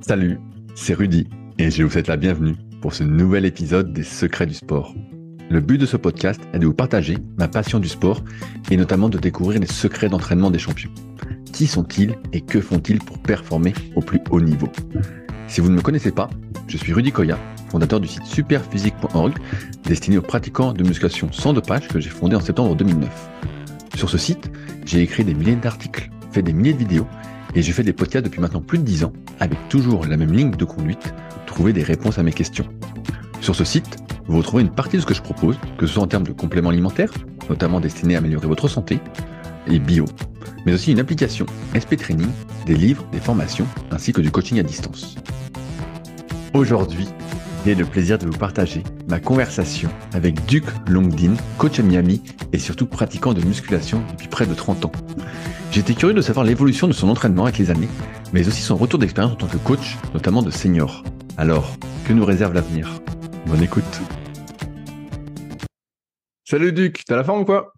Salut, c'est Rudy et je vous souhaite la bienvenue pour ce nouvel épisode des Secrets du sport. Le but de ce podcast est de vous partager ma passion du sport et notamment de découvrir les secrets d'entraînement des champions. Qui sont-ils et que font-ils pour performer au plus haut niveau? Si vous ne me connaissez pas, je suis Rudy Koya, fondateur du site superphysique.org destiné aux pratiquants de musculation sans dopage que j'ai fondé en septembre 2009. Sur ce site, j'ai écrit des milliers d'articles, fait des milliers de vidéos et j'ai fait des podcasts depuis maintenant plus de 10 ans avec toujours la même ligne de conduite, trouver des réponses à mes questions. Sur ce site, vous retrouvez une partie de ce que je propose, que ce soit en termes de compléments alimentaires, notamment destinés à améliorer votre santé, et bio, mais aussi une application SP Training, des livres, des formations, ainsi que du coaching à distance. Aujourd'hui, j'ai le plaisir de vous partager ma conversation avec Duc Longdin, coach à Miami et surtout pratiquant de musculation depuis près de 30 ans. J'étais curieux de savoir l'évolution de son entraînement avec les années, mais aussi son retour d'expérience en tant que coach, notamment de senior. Alors, que nous réserve l'avenir? Bonne écoute. Salut Duc, t'as la forme ou quoi?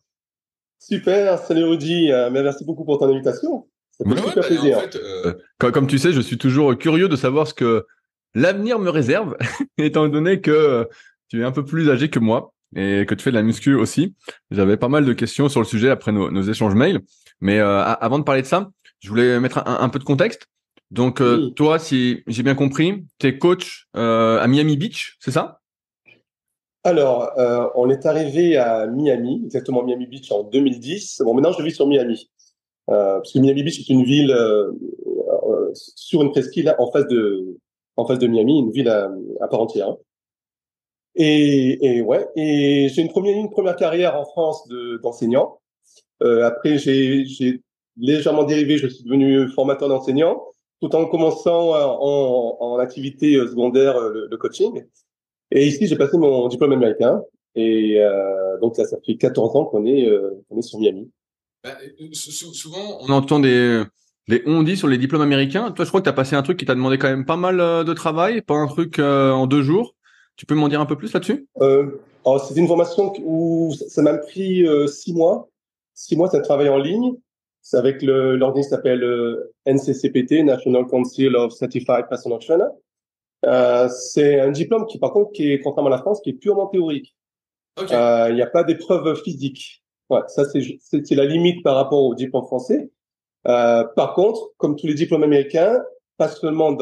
Super, salut Rudy, mais merci beaucoup pour ton invitation. Ça fait super plaisir. En fait, comme tu sais, je suis toujours curieux de savoir ce que l'avenir me réserve, étant donné que tu es un peu plus âgé que moi et que tu fais de la muscu aussi. J'avais pas mal de questions sur le sujet après nos échanges mails. Mais avant de parler de ça, je voulais mettre un peu de contexte. Donc, Oui. toi, si j'ai bien compris, tu es coach à Miami Beach, c'est ça? Alors, on est arrivé à Miami, exactement Miami Beach en 2010. Bon, maintenant je vis sur Miami, parce que Miami Beach est une ville sur une presqu'île en face de Miami, une ville à part entière. Hein. Et j'ai une première carrière en France d'enseignant. Après, j'ai légèrement dérivé, je suis devenu formateur d'enseignants, tout en commençant en activité secondaire le coaching. Et ici, j'ai passé mon diplôme américain. Et donc là, ça fait 14 ans qu'on est sur Miami. Souvent, on entend des on-dit sur les diplômes américains. Toi, je crois que tu as passé un truc qui t'a demandé quand même pas mal de travail, pas un truc en 2 jours. Tu peux m'en dire un peu plus là-dessus? Alors, c'était une formation où ça m'a pris 6 mois. 6 mois, c'est un travail en ligne. C'est avec l'organisme qui s'appelle NCCPT, National Council of Certified Personal Trainer. C'est un diplôme qui, par contre, contrairement à la France, qui est purement théorique. Ok. Il n'y a pas d'épreuve physique. Ouais, ça, c'est la limite par rapport au diplôme français. Par contre, comme tous les diplômes américains, pas seulement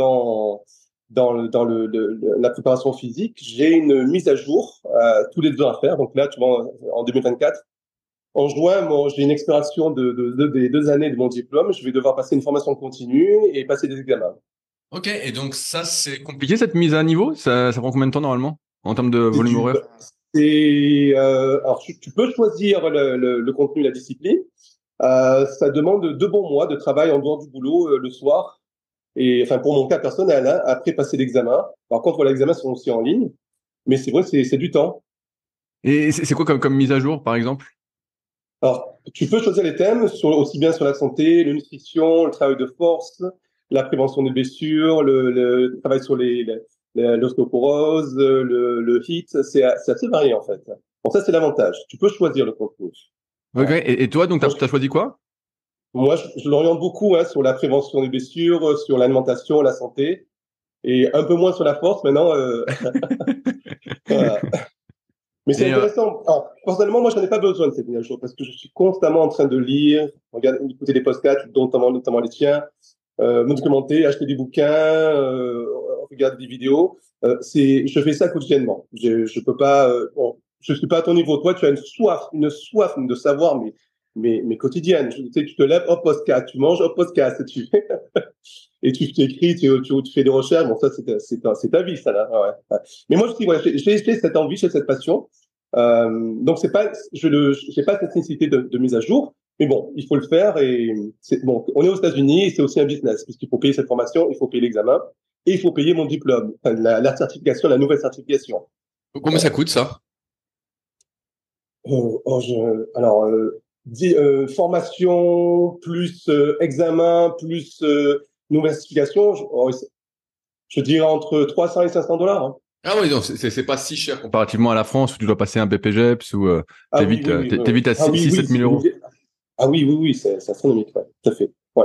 la préparation physique, j'ai une mise à jour tous les 2 ans à faire. Donc là, tu vois, en 2024, en juin, j'ai une expiration des 2 années de mon diplôme. Je vais devoir passer une formation continue et passer des examens. Ok, et donc ça, c'est compliqué cette mise à niveau? Ça prend combien de temps normalement en termes de C'est volume du, horaire? alors tu peux choisir le contenu, la discipline. Ça demande 2 bons mois de travail en dehors du boulot le soir. Et enfin pour mon cas personnel, hein, après passer l'examen. Par contre, voilà, les examens sont aussi en ligne, mais c'est vrai, c'est du temps. Et c'est quoi comme mise à jour, par exemple? Alors, tu peux choisir les thèmes aussi bien sur la santé, la nutrition, le travail de force, la prévention des blessures, le travail sur l'ostéoporose, le HIIT. C'est assez varié en fait. Bon, ça c'est l'avantage. Tu peux choisir le contenu. Ok, Voilà. et toi, donc, Moi, t'as choisi quoi? je l'oriente beaucoup hein, sur la prévention des blessures, sur l'alimentation, la santé, et un peu moins sur la force maintenant. Voilà. Mais c'est Et intéressant. Alors, personnellement, moi, j'en ai pas besoin de cette mise à jour parce que je suis constamment en train de lire, regarder, écouter des podcasts, notamment les tiens, me documenter, acheter des bouquins, regarder des vidéos. Je fais ça quotidiennement. Je peux pas. Bon, je suis pas à ton niveau. Toi, tu as une soif de savoir, mais quotidienne. Tu sais, tu te lèves, hop, podcast, tu manges, hop, podcast, et tu t'écris, tu fais des recherches. Bon, ça, c'est ta vie, ça, là. Ouais, ouais. Mais moi, je dis, ouais, j'ai cette envie, j'ai cette passion. Donc, c'est pas, j'ai pas cette nécessité de mise à jour. Mais bon, il faut le faire et bon. On est aux États-Unis et c'est aussi un business puisqu'il faut payer cette formation, il faut payer l'examen et il faut payer mon diplôme, enfin, la certification, la nouvelle certification. combien ça coûte ça? Alors, formation plus examen plus nouvelle certification, je dirais entre 300 et 500 dollars. Hein. Ah oui, donc c'est pas si cher comparativement à la France où tu dois passer un BPGEPS ou Ah oui, oui, oui, oui. t'évites à Ah oui, oui, 6-7 000 euros. ah oui, oui, oui, c'est astronomique, ouais, tout à fait. Ouais.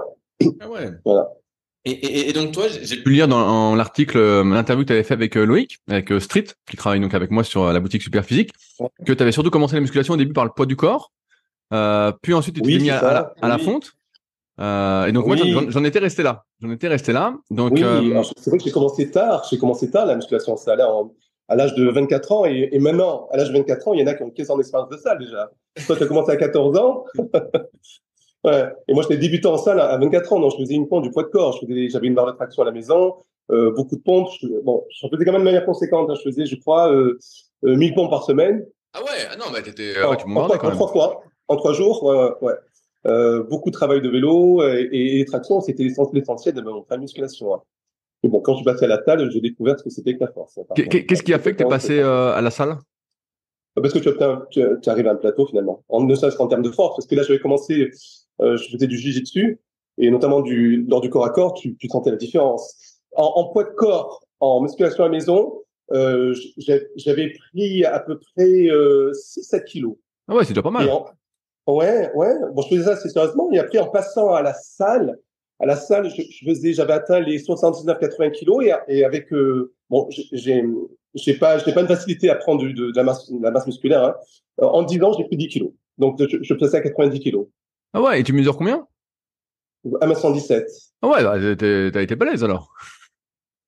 Ah ouais. Voilà. Et donc toi, j'ai pu lire dans l'article, l'interview que tu avais fait avec Loïc, avec Street, qui travaille donc avec moi sur la boutique Super Physique, que tu avais surtout commencé la musculation au début par le poids du corps, puis ensuite tu t'es Oui, mis c'est ça. à la Oui, fonte. Et donc moi, oui, j'en étais resté là. J'en étais resté là. Donc, oui. Alors, c'est vrai que j'ai commencé tard. J'ai commencé tard la musculation en salle, à l'âge de 24 ans. Et maintenant, à l'âge de 24 ans, il y en a qui ont 15 ans d'expérience de salle déjà. Toi, tu as commencé à 14 ans. Ouais. Et moi, j'étais débutant en salle à 24 ans. Donc, je faisais uniquement du poids de corps. J'avais une barre de traction à la maison, beaucoup de pompes. Bon, j'en faisais quand même de manière conséquente, hein. Je faisais, je crois, 1000 pompes par semaine. ah ouais, ah non, bah ouais, tu En bombardais quand en même. 3 fois, en 3 jours. Ouais, ouais, ouais. Beaucoup de travail de vélo et les tractions, c'était l'essentiel de ma musculation. Ouais. Et bon, quand je suis passé à la salle, j'ai découvert ce que c'était que la force, hein, par contre. Qu'est-ce qui a fait que tu es Complètement autre passé chose. à la salle? Parce que tu arrives à un plateau finalement, ne serait-ce qu'en termes de force. Parce que là, j'avais commencé, je faisais du jiu-jitsu et notamment lors du corps à corps, tu sentais la différence. En poids de corps, en musculation à la maison, j'avais pris à peu près 6-7 kilos. Ah ouais, c'est déjà pas Et mal. ouais, ouais. Bon, je faisais ça assez sérieusement. Et après, en passant à la salle, j'avais atteint les 79-80 kilos et avec, bon, j'ai pas une facilité à prendre de la masse musculaire, hein. En 10 ans, j'ai pris 10 kilos. Donc, je faisais à 90 kilos. Ah ouais, et tu mesures combien? 1,17 m. Ah ouais, bah, t'as été balèze alors.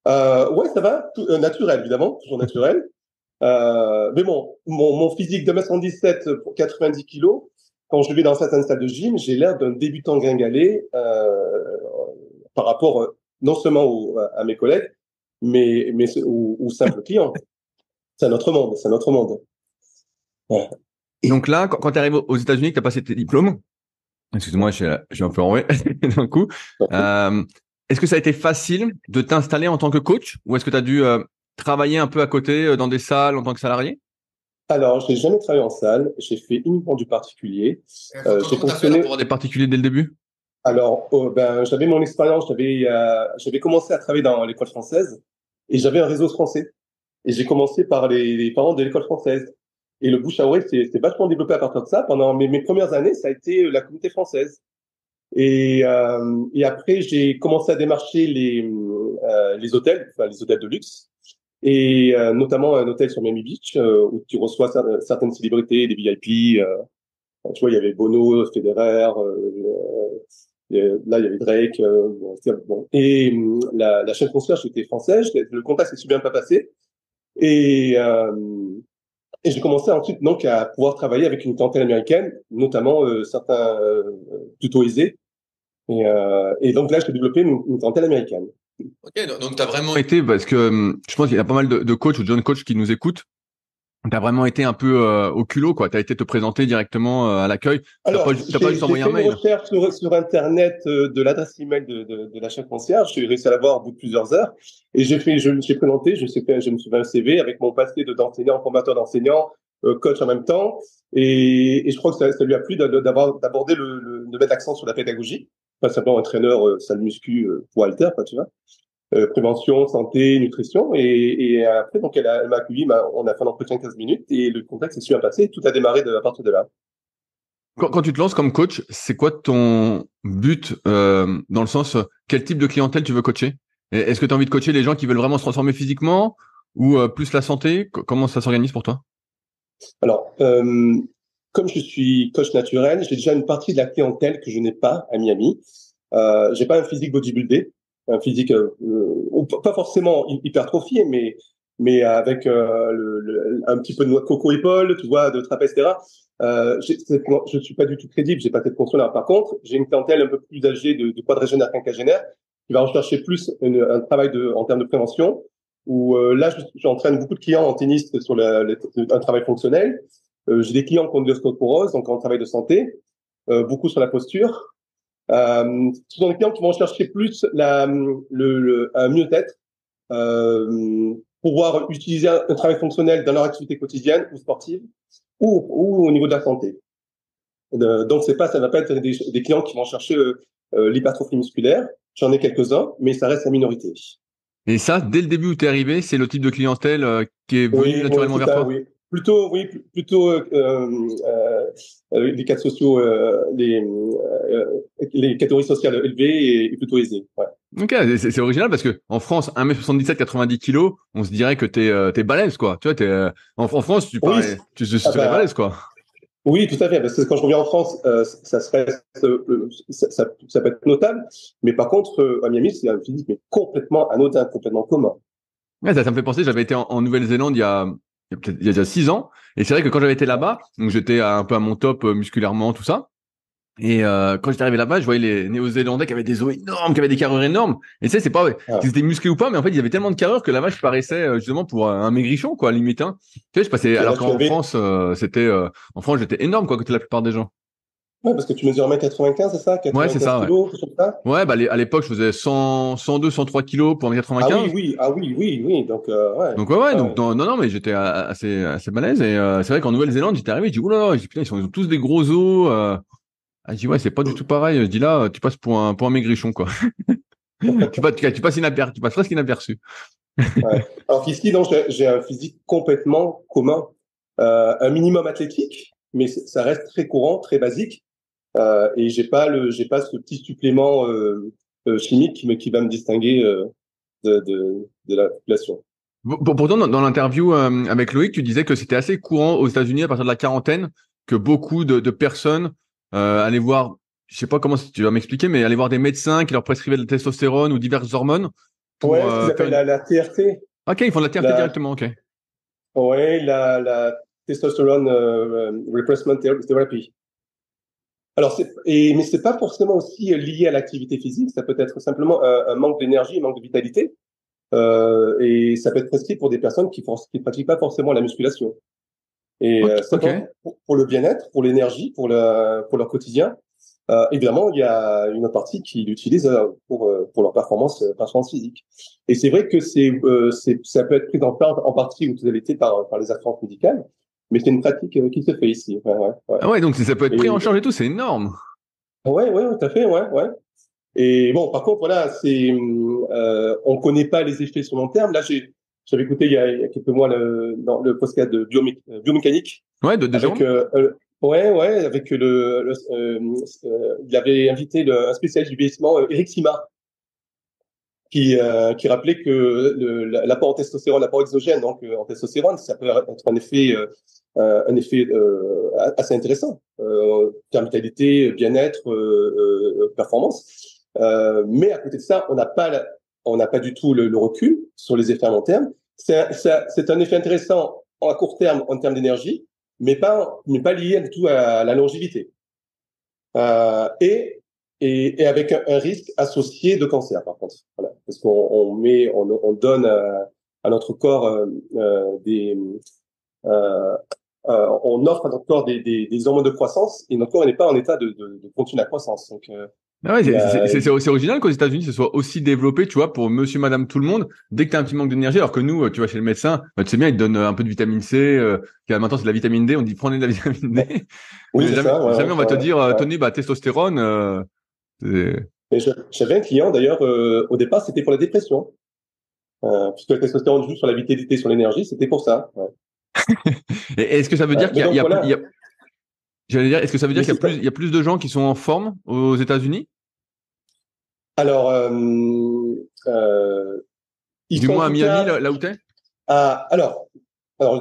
Ouais, ça va. Naturel, évidemment. Toujours naturel. Mais bon, mon physique de 1,17 m pour 90 kilos, quand je vais dans certaines salles de gym, j'ai l'air d'un débutant gringalet par rapport non seulement à mes collègues, mais aux simples clients. C'est un autre monde, c'est un autre monde. Ouais. Donc là, quand tu arrives aux États-Unis, que tu as passé tes diplômes, excuse-moi, je suis un peu enroué d'un coup. Euh, Est-ce que ça a été facile de t'installer en tant que coach ou est-ce que tu as dû travailler un peu à côté dans des salles en tant que salarié? Alors, j'ai jamais travaillé en salle, j'ai fait uniquement du particulier. J'ai Comment t'as fait alors pour fonctionné. avoir des particuliers dès le début? Alors, ben, j'avais mon expérience, j'avais commencé à travailler dans l'école française et j'avais un réseau français. Et j'ai commencé par les parents de l'école française. Et le bouche à oreille s'est vachement développé à partir de ça. Pendant mes premières années, ça a été la communauté française. Et après, j'ai commencé à démarcher les hôtels, enfin les hôtels de luxe, et notamment un hôtel sur Miami Beach où tu reçois certaines célébrités, des VIP. Tu vois, il y avait Bono, Federer, là il y avait Drake. Bon, bon. Et la chaîne concierge était française. Le contact s'est super bien pas passé. Et, et j'ai commencé ensuite donc à pouvoir travailler avec une clientèle américaine, notamment certains plutôt aisés. Et donc là, j'ai développé une clientèle américaine. Ok, donc tu as vraiment été, parce que je pense qu'il y a pas mal de coachs ou de jeunes coachs qui nous écoutent. Tu as vraiment été un peu au culot, quoi. Tu as été te présenter directement à l'accueil. Alors, T'as pas juste j'ai envoyé un fait une mail. recherche sur Internet de l'adresse email de la chef concierge. J'ai réussi à l'avoir au bout de plusieurs heures. Et je me suis présenté, je me suis fait un CV avec mon passé d'enseignant, formateur d'enseignant, coach en même temps. Et je crois que ça lui a plu d'aborder de mettre l'accent sur la pédagogie. Pas simplement entraîneur salle muscu pour halter, quoi, tu vois. Prévention, santé, nutrition. Et après, donc, elle m'a accueilli, on a fait un entretien de 15 minutes et le contact s'est super passé. Tout a démarré à partir de là. Quand tu te lances comme coach, c'est quoi ton but dans le sens, quel type de clientèle tu veux coacher? Est-ce que tu as envie de coacher les gens qui veulent vraiment se transformer physiquement ou plus la santé? Comment ça s'organise pour toi? Alors, comme je suis coach naturel, j'ai déjà une partie de la clientèle que je n'ai pas à Miami. J'ai pas un physique bodybuildé, un physique pas forcément hypertrophié, mais avec un petit peu de noix de coco épaule, tu vois, de trapèze, etc. Je suis pas du tout crédible, j'ai pas cette console-là. Par contre, j'ai une clientèle un peu plus âgée de quadragénaire quinquagénaire qui va rechercher plus un travail en termes de prévention. Où là, j'entraîne beaucoup de clients en tennis sur un travail fonctionnel. J'ai des clients qui ont de l'ostéoporose, donc en travail de santé, beaucoup sur la posture. Ce sont des clients qui vont chercher plus un mieux-être, pouvoir utiliser un travail fonctionnel dans leur activité quotidienne ou sportive, ou au niveau de la santé. Donc ça va pas être des clients qui vont chercher l'hypertrophie musculaire. J'en ai quelques-uns, mais ça reste la minorité. Et ça, dès le début où tu es arrivé, c'est le type de clientèle qui est venu Oui, oui, naturellement c'est vers ça, toi? oui. plutôt les cadres sociaux, les catégories sociales élevées et plutôt aisées. Ouais. Ok, c'est original parce que en France, 1m77, 90 kilos, on se dirait que t'es balèze, quoi. Tu vois, en France, Oui, tu ah serais balèze, bah, quoi. oui, tout à fait. Parce que quand je reviens en France, ça peut être notable. Mais par contre, à Miami, c'est un physique mais complètement anodin, complètement commun. Ouais, ça me fait penser, j'avais été en Nouvelle-Zélande il y a déjà 6 ans. Et c'est vrai que quand j'avais été là-bas, donc j'étais un peu à mon top musculairement, tout ça. Et quand j'étais arrivé là-bas, je voyais les Néo-Zélandais qui avaient des os énormes, qui avaient des carrures énormes. Et tu sais, c'est pas qu'ils Ah, étaient musclés ou pas, mais en fait, ils avaient tellement de carrures que la vache paraissait justement pour un maigrichon, quoi, limite. Hein. Tu sais, je passais, ok, là, alors tu qu'en avais. France, en France, j'étais énorme, quoi, à côté de la plupart des gens. Ouais, parce que tu mesures 1m95, c'est ça? Ouais, c'est 95 ça, ouais. kilos, quelque chose comme ça? Ouais, bah, à l'époque, je faisais 100, 102, 103 kilos pour Ah oui, 1m95. oui, ah oui, oui, oui. Donc, ouais. Donc ouais, Ah donc ouais. non, mais j'étais assez balèze et c'est vrai qu'en Nouvelle-Zélande, j'étais arrivé, je dis oulala, putain, ils ont tous des gros os. Je dis ouais, c'est pas du tout pareil. Je dis là, tu passes pour un maigrichon quoi. Tu passes presque inaperçu. Ouais. Alors qu'ici, donc, j'ai un physique complètement commun. Un minimum athlétique, mais ça reste très courant, très basique. Et j'ai pas ce petit supplément chimique qui va me distinguer de la population. Pourtant, dans l'interview avec Loïc, tu disais que c'était assez courant aux États-Unis à partir de la quarantaine que beaucoup de personnes allaient voir, je sais pas comment tu vas m'expliquer, mais allaient voir des médecins qui leur prescrivaient de la testostérone ou diverses hormones pour Ouais, ce qu'ils faire appellent une. la TRT, Ok, ils font de la TRT la, directement. Ok. ouais, la testosterone replacement therapy. Alors, mais c'est pas forcément aussi lié à l'activité physique. Ça peut être simplement un manque d'énergie, un manque de vitalité. Et ça peut être prescrit pour des personnes qui pratiquent pas forcément la musculation. Et Ok. Ok. simplement pour le bien-être, pour l'énergie, pour leur quotidien. Évidemment, il y a une partie qui l'utilise pour leur performance physique. Et c'est vrai que ça peut être pris en partie ou totalité par les assurances médicales, mais c'est une pratique qui se fait ici. Ouais, ouais, ouais. Ah ouais, donc ça peut être pris en Et charge et tout, c'est énorme. ouais, ouais, tout à fait, ouais, ouais. Et bon, par contre, voilà, on connaît pas les effets sur long terme. Là, j'avais écouté il y a quelques mois dans le podcast de biomécanique Ouais, de avec, Jérôme. ouais, ouais, avec il avait invité un spécialiste du vieillissement, Eric Simard, qui rappelait que l'apport en testostérone, l'apport exogène, donc en testostérone, ça peut être un effet assez intéressant, termes vitalité, bien-être, performance. Mais à côté de ça, on n'a pas du tout le recul sur les effets à long terme. C'est un effet intéressant à court terme en termes d'énergie, mais pas lié du tout à la longévité. Euh, et, et avec un risque associé de cancer, par contre. Voilà. Parce on donne à notre corps euh, on offre à notre corps des hormones de croissance et notre corps n'est pas en état de continuer la croissance. Donc, Ah ouais, il y a, c'est aussi original qu'aux États-Unis, ce soit aussi développé, tu vois, pour monsieur, madame, tout le monde, dès que tu as un petit manque d'énergie, alors que nous, tu vas chez le médecin, tu sais bien, il te donne un peu de vitamine C, maintenant c'est de la vitamine D, on dit prenez de la vitamine D, oui, mais c'est ça. Ouais, jamais on va te ouais, dire, ouais. tenez, bah, testostérone, c'est- Et j'avais un client d'ailleurs. Au départ, c'était pour la dépression, puisque la testostérone joue sur la vitalité, sur l'énergie. C'était pour ça. Ouais. Et est-ce que ça veut dire Mais il y donc a plus, voilà. j'allais dire, est-ce que ça veut dire Mais qu'il y a c'est plus, il y a plus de gens qui sont en forme aux États-Unis? alors, ils Du sont en moins à tout Miami, cas. là où t'es? Alors,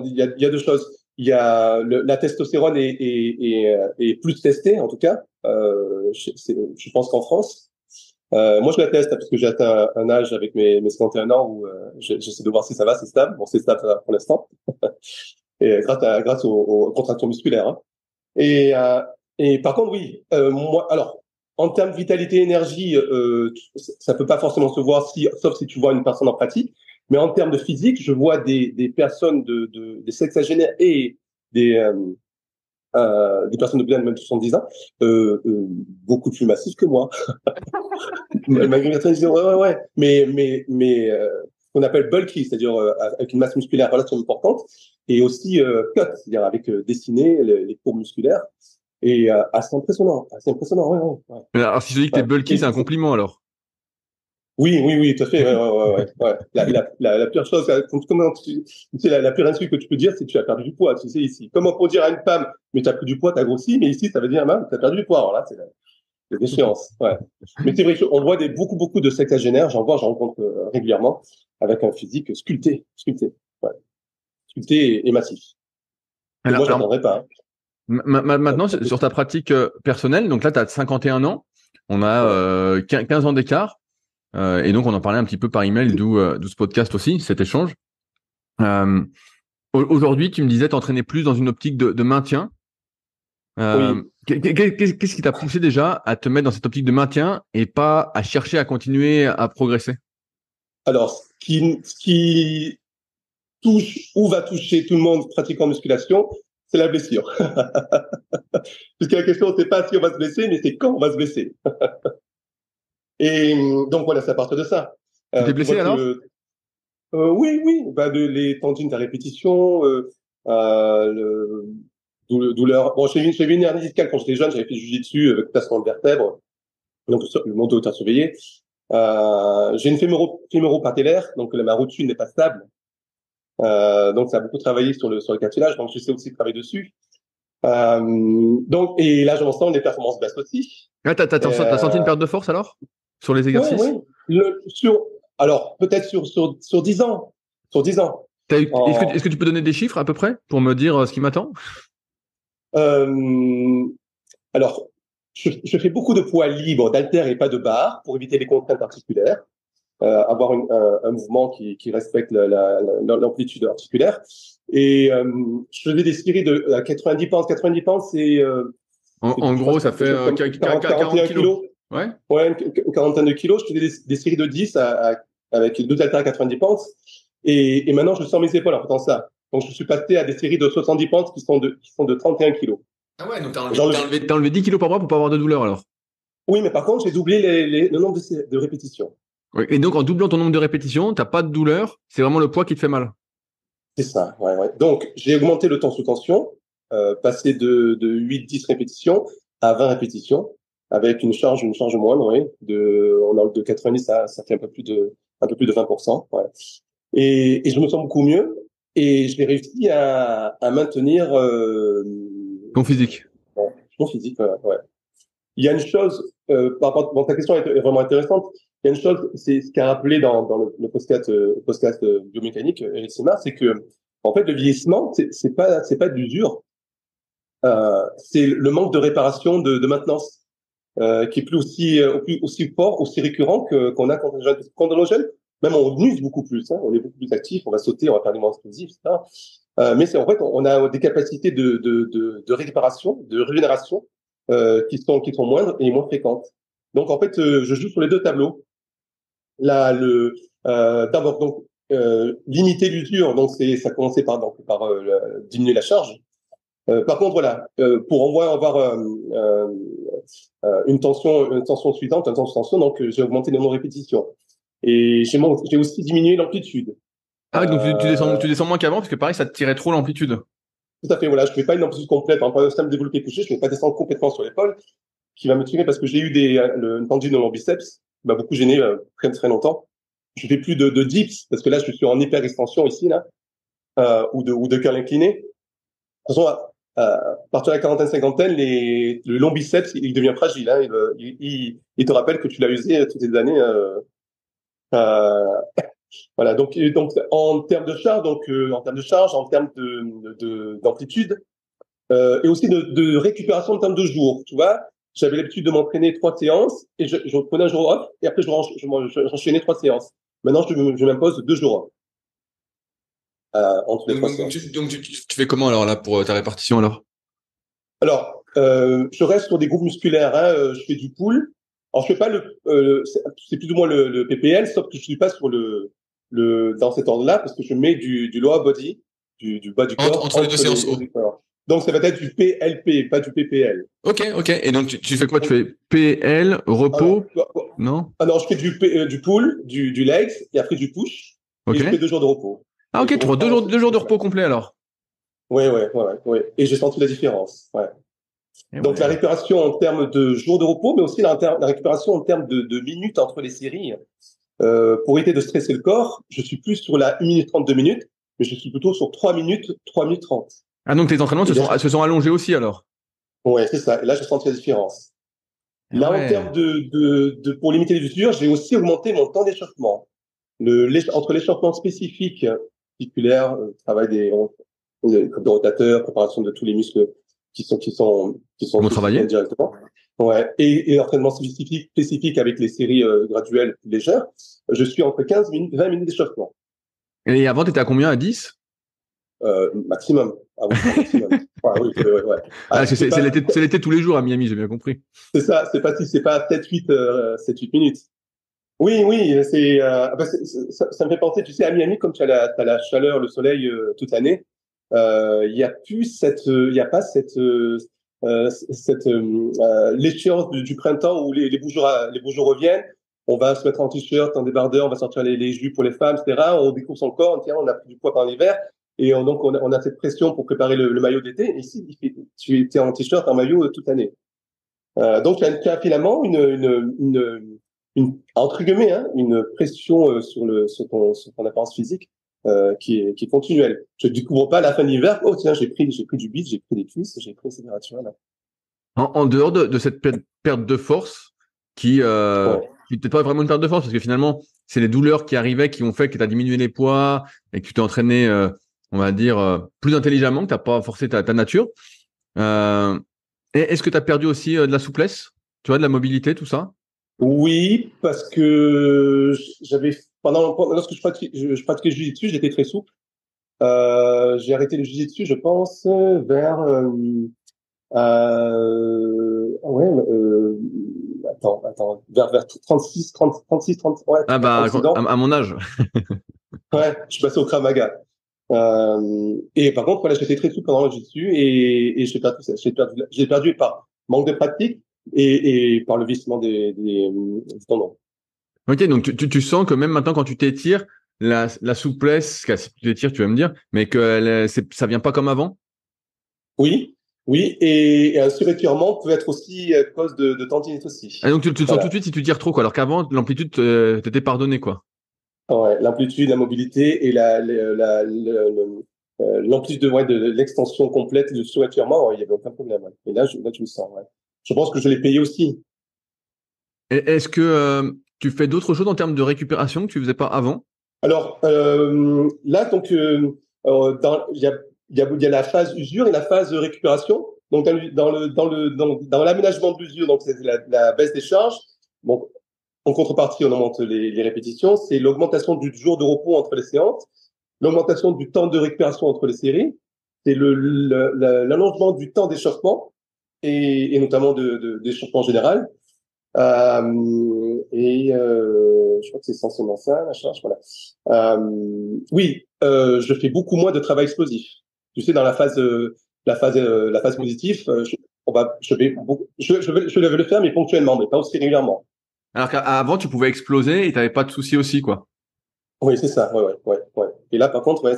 il y a deux choses. Il y a la testostérone est plus testée, en tout cas. Je pense qu'en France. Moi, je la teste parce que j'ai atteint un âge avec mes 51 ans où j'essaie de voir si ça va, c'est stable. Bon, c'est stable pour l'instant. Et grâce aux contractions musculaires. Hein. Et, euh, et par contre, oui, moi, alors, en termes de vitalité, énergie, ça peut pas forcément se voir sauf si tu vois une personne en pratique. Mais en termes de physique, je vois des personnes des sexagénaires et des, euh, des personnes de bien de même de 70 ans, beaucoup plus massives que moi. Malgré mes 90 ans, ouais, ouais, ouais. Ce qu'on appelle bulky, c'est-à-dire avec une masse musculaire relativement importante, et aussi cut, c'est-à-dire avec dessiné les courbes musculaires. Et assez impressionnant, ouais, ouais, ouais. Alors si je te dis que t'es Ouais. bulky, c'est un compliment alors. Oui, tout à fait. Ouais. La pire chose, la pire insulte que tu peux dire, c'est que tu as perdu du poids. Tu sais, ici. Comment pour dire à une femme, mais tu as pris du poids, tu as grossi, mais ici, ça veut dire, tu as perdu du poids. Alors là, c'est la déchéance. Ouais. Mais c'est vrai, on voit beaucoup de sexagénaires, j'en rencontre régulièrement, avec un physique sculpté. Ouais. Sculpté et massif. Et moi, Alors, j'attendrai pas. Hein. maintenant, sur ta pratique personnelle, donc là, tu as 51 ans, on a Ouais. 15 ans d'écart, et donc on en parlait un petit peu par email, d'où ce podcast aussi, cet échange. Euh, Aujourd'hui, tu me disais t'entraîner plus dans une optique de maintien. Oui. Qu'est-ce qui t'a poussé déjà à te mettre dans cette optique de maintien et pas à chercher à continuer à progresser? Alors, ce qui touche ou va toucher tout le monde pratiquant musculation, c'est la blessure. Puisque la question, c'est pas si on va se blesser, mais c'est quand on va se blesser. Et donc voilà, c'est à partir de ça. Tu t'es Tu blessé vois alors? que oui, bah les tendines à répétition, le, douleur. Bon, j'ai eu une hernie discale quand j'étais jeune, j'avais fait du jiu-jitsu avec placement de vertèbres, donc le monté au surveillé. J'ai une fémoro-patellaire, donc ma rotule n'est pas stable. Donc ça a beaucoup travaillé sur le cartilage, donc je sais aussi travailler dessus. Donc et là, j'en sens des performances basses aussi. Ah, t'as senti une Euh, perte de force alors? Sur les ouais, exercices? ouais. Alors peut-être sur 10 ans, sur 10 ans. Est-ce que tu peux donner des chiffres à peu près pour me dire ce qui m'attend? Euh, alors, je fais beaucoup de poids libres, d'haltères et pas de barres pour éviter les contraintes articulaires, avoir un mouvement qui respecte l'amplitude articulaire. Et je faisais des séries de 90 pounds. 90 pounds, En je crois gros, que ça c'est quelque fait chose comme 40 41 kilos. kilos. Ouais. Ouais, une quarantaine de kilos. Je faisais des séries de 10 avec deux haltères à 90 pounds. Et maintenant, je sens mes épaules en faisant ça. Donc, je suis passé à des séries de 70 pounds qui sont de 31 kilos. Ah ouais, donc Genre, t'as enlevé 10 kilos par mois pour pas avoir de douleur alors. oui, mais par contre, j'ai doublé le nombre de répétitions. Ouais. Et donc en doublant ton nombre de répétitions, t'as pas de douleur, c'est vraiment le poids qui te fait mal. C'est ça, ouais. Donc, j'ai augmenté le temps sous tension, passé de 8-10 répétitions à 20 répétitions, avec une charge moindre, oui. On enlève de 90, ça fait un peu plus de 20%, ouais. Et je me sens beaucoup mieux, et je vais réussi à maintenir, Ton physique. mon physique, ouais. Il y a une chose, par rapport, ta question est vraiment intéressante. Il y a une chose, c'est ce qu'a rappelé dans le podcast biomécanique, Eric Simard, c'est que, en fait, le vieillissement, c'est pas d'usure, c'est le manque de réparation, de maintenance, qui est plus aussi fort, aussi récurrent qu'on a quand on est jeune. Quand on est jeune, même on use beaucoup plus, hein, on est beaucoup plus actif, on va sauter, on va faire des mouvements explosifs, etc. Mais en fait, on a des capacités de réparation, de régénération, qui sont moindres et moins fréquentes. Donc en fait, je joue sur les deux tableaux. Là, d'abord donc limiter l'usure, donc ça a commencé par diminuer la charge. Par contre, voilà, pour avoir une tension suivante, une tension, donc j'ai augmenté le nombre de répétitions et j'ai aussi diminué l'amplitude. Ah, donc Euh, tu descends moins qu'avant parce que pareil, ça te tirait trop l'amplitude. Tout à fait, voilà, je fais pas une amplitude complète. Par exemple, un système développé couché, je ne vais pas descendre complètement sur l'épaule, qui va me tirer parce que j'ai eu une tendine dans mon biceps, qui m'a beaucoup gêné très très longtemps. Je fais plus de dips parce que là, je suis en hyper extension ici là, ou de curl incliné. De toute façon, à partir de la quarantaine, cinquantaine, le long biceps, il devient fragile. Hein, il te rappelle que tu l'as usé toutes ces années. Euh, voilà. Donc, en termes de charge, en termes d'amplitude, et aussi de récupération en termes de jours. Tu vois, j'avais l'habitude de m'entraîner 3 séances et je prenais un jour off et après j'enchaînais 3 séances. Maintenant, je m'impose 2 jours off entre les trois séances. Tu fais comment alors là pour ta répartition alors? Alors, je reste sur des groupes musculaires. Hein, je fais du pull. Alors, je fais pas c'est plus ou moins le PPL, sauf que je suis pas sur dans cet ordre-là parce que je mets du lower body, du bas du corps Entre les deux séances hauts haut. du corps. Donc, ça va être du PLP, pas du PPL. Ok. Et donc tu fais quoi? Tu fais PL, repos? Alors, Non? je fais du pull, du legs et après du push et Ok. je fais 2 jours de repos. Ah Et ok, je tu prends reprends 2 jours de repos complet alors. Ouais. Et j'ai senti la différence. Ouais. Eh Donc la ouais. récupération en termes de jours de repos, mais aussi la récupération en termes de minutes entre les séries. Pour éviter de stresser le corps, je suis plus sur la 1 minute 30, 2 minutes, mais je suis plutôt sur 3 minutes, 3 minutes 30. Ah, donc tes entraînements se sont allongés aussi alors? Ouais, c'est ça. Et là, je sens la différence. Ah Là, en ouais. termes pour limiter les usures, j'ai aussi augmenté mon temps d'échauffement. Entre l'échauffement spécifique, articulaire, travail de rotateurs, préparation de tous les muscles qui sont Comment travailler? directement. Ouais. Et entraînement spécifique avec les séries graduelles légères, je suis entre 15 minutes, 20 minutes d'échauffement. Et avant, t'étais à combien? À 10? Maximum. Ah oui, maximum. Ouais, oui, ouais. Ah, Ah, c'est l'été tous les jours à Miami, j'ai bien compris. c'est ça, c'est pas 7-8 minutes. Oui, ça me fait penser, tu sais, à Miami, comme t'as la chaleur, le soleil toute l'année, il y a il y a pas l'échéance du printemps où les beaux jours reviennent. On va se mettre en t-shirt, en débardeur, on va sortir les jupes pour les femmes, etc. On découvre son corps, on a pris du poids pendant l'hiver. Et donc, on a cette pression pour préparer le maillot d'été. Et ici, tu es en t-shirt, en maillot toute l'année. Donc, tu as finalement entre guillemets, hein, une pression sur ton apparence physique qui est continuelle. Je ne découvre pas à la fin de l'hiver, oh tiens, j'ai pris du bide, j'ai pris des cuisses, j'ai pris etc. Tu vois, là. En dehors de cette perte de force qui Ouais. n'était pas vraiment une perte de force parce que finalement, c'est les douleurs qui arrivaient qui ont fait que tu as diminué les poids et que tu t'es entraîné, on va dire, plus intelligemment, que tu n'as pas forcé ta nature. Euh, et est-ce que tu as perdu aussi de la souplesse, tu vois, de la mobilité, tout ça? Oui, parce que lorsque je pratiquais le jiu-jitsu, j'étais très souple. J'ai arrêté le jiu-jitsu, je pense, vers ouais, vers 30, ouais, Ah bah, 36 ans. à mon âge. Ouais, je suis passé au Krav Maga. Et par contre, voilà, j'étais très souple pendant le jiu-jitsu et j'ai perdu par manque de pratique et par le vieillissement des tendons. Ok, donc tu sens que même maintenant quand tu t'étires, la souplesse, si tu t'étires, tu vas me dire, mais que ça vient pas comme avant? Oui, oui, et un surétirement peut être aussi à cause de tendinite Ah, aussi. donc tu le sens tout Voilà. de suite si tu tires trop, quoi. Alors qu'avant, l'amplitude t'était pardonnée, quoi. Ouais, l'amplitude, la mobilité et l'amplitude de l'extension complète du surétirement, ouais, il y avait aucun problème. Ouais. Et là, tu le sens. Ouais. Je pense que je l'ai payé aussi. Et est-ce que tu fais d'autres choses en termes de récupération que tu faisais pas avant? Alors là, donc, il y a la phase usure et la phase récupération. Donc, dans l'aménagement de l'usure, donc c'est la baisse des charges. Donc, en contrepartie, on augmente les répétitions. C'est l'augmentation du jour de repos entre les séances, l'augmentation du temps de récupération entre les séries, c'est l'allongement du temps d'échauffement et notamment d'échauffement général. Je crois que c'est essentiellement ça, la charge. Voilà. Oui, je fais beaucoup moins de travail explosif. Tu sais, dans la phase positive, je vais le faire, mais ponctuellement, mais pas aussi régulièrement. Alors qu'avant, tu pouvais exploser et t'avais pas de soucis aussi, quoi. Oui, c'est ça. Ouais. Et là, par contre, ouais,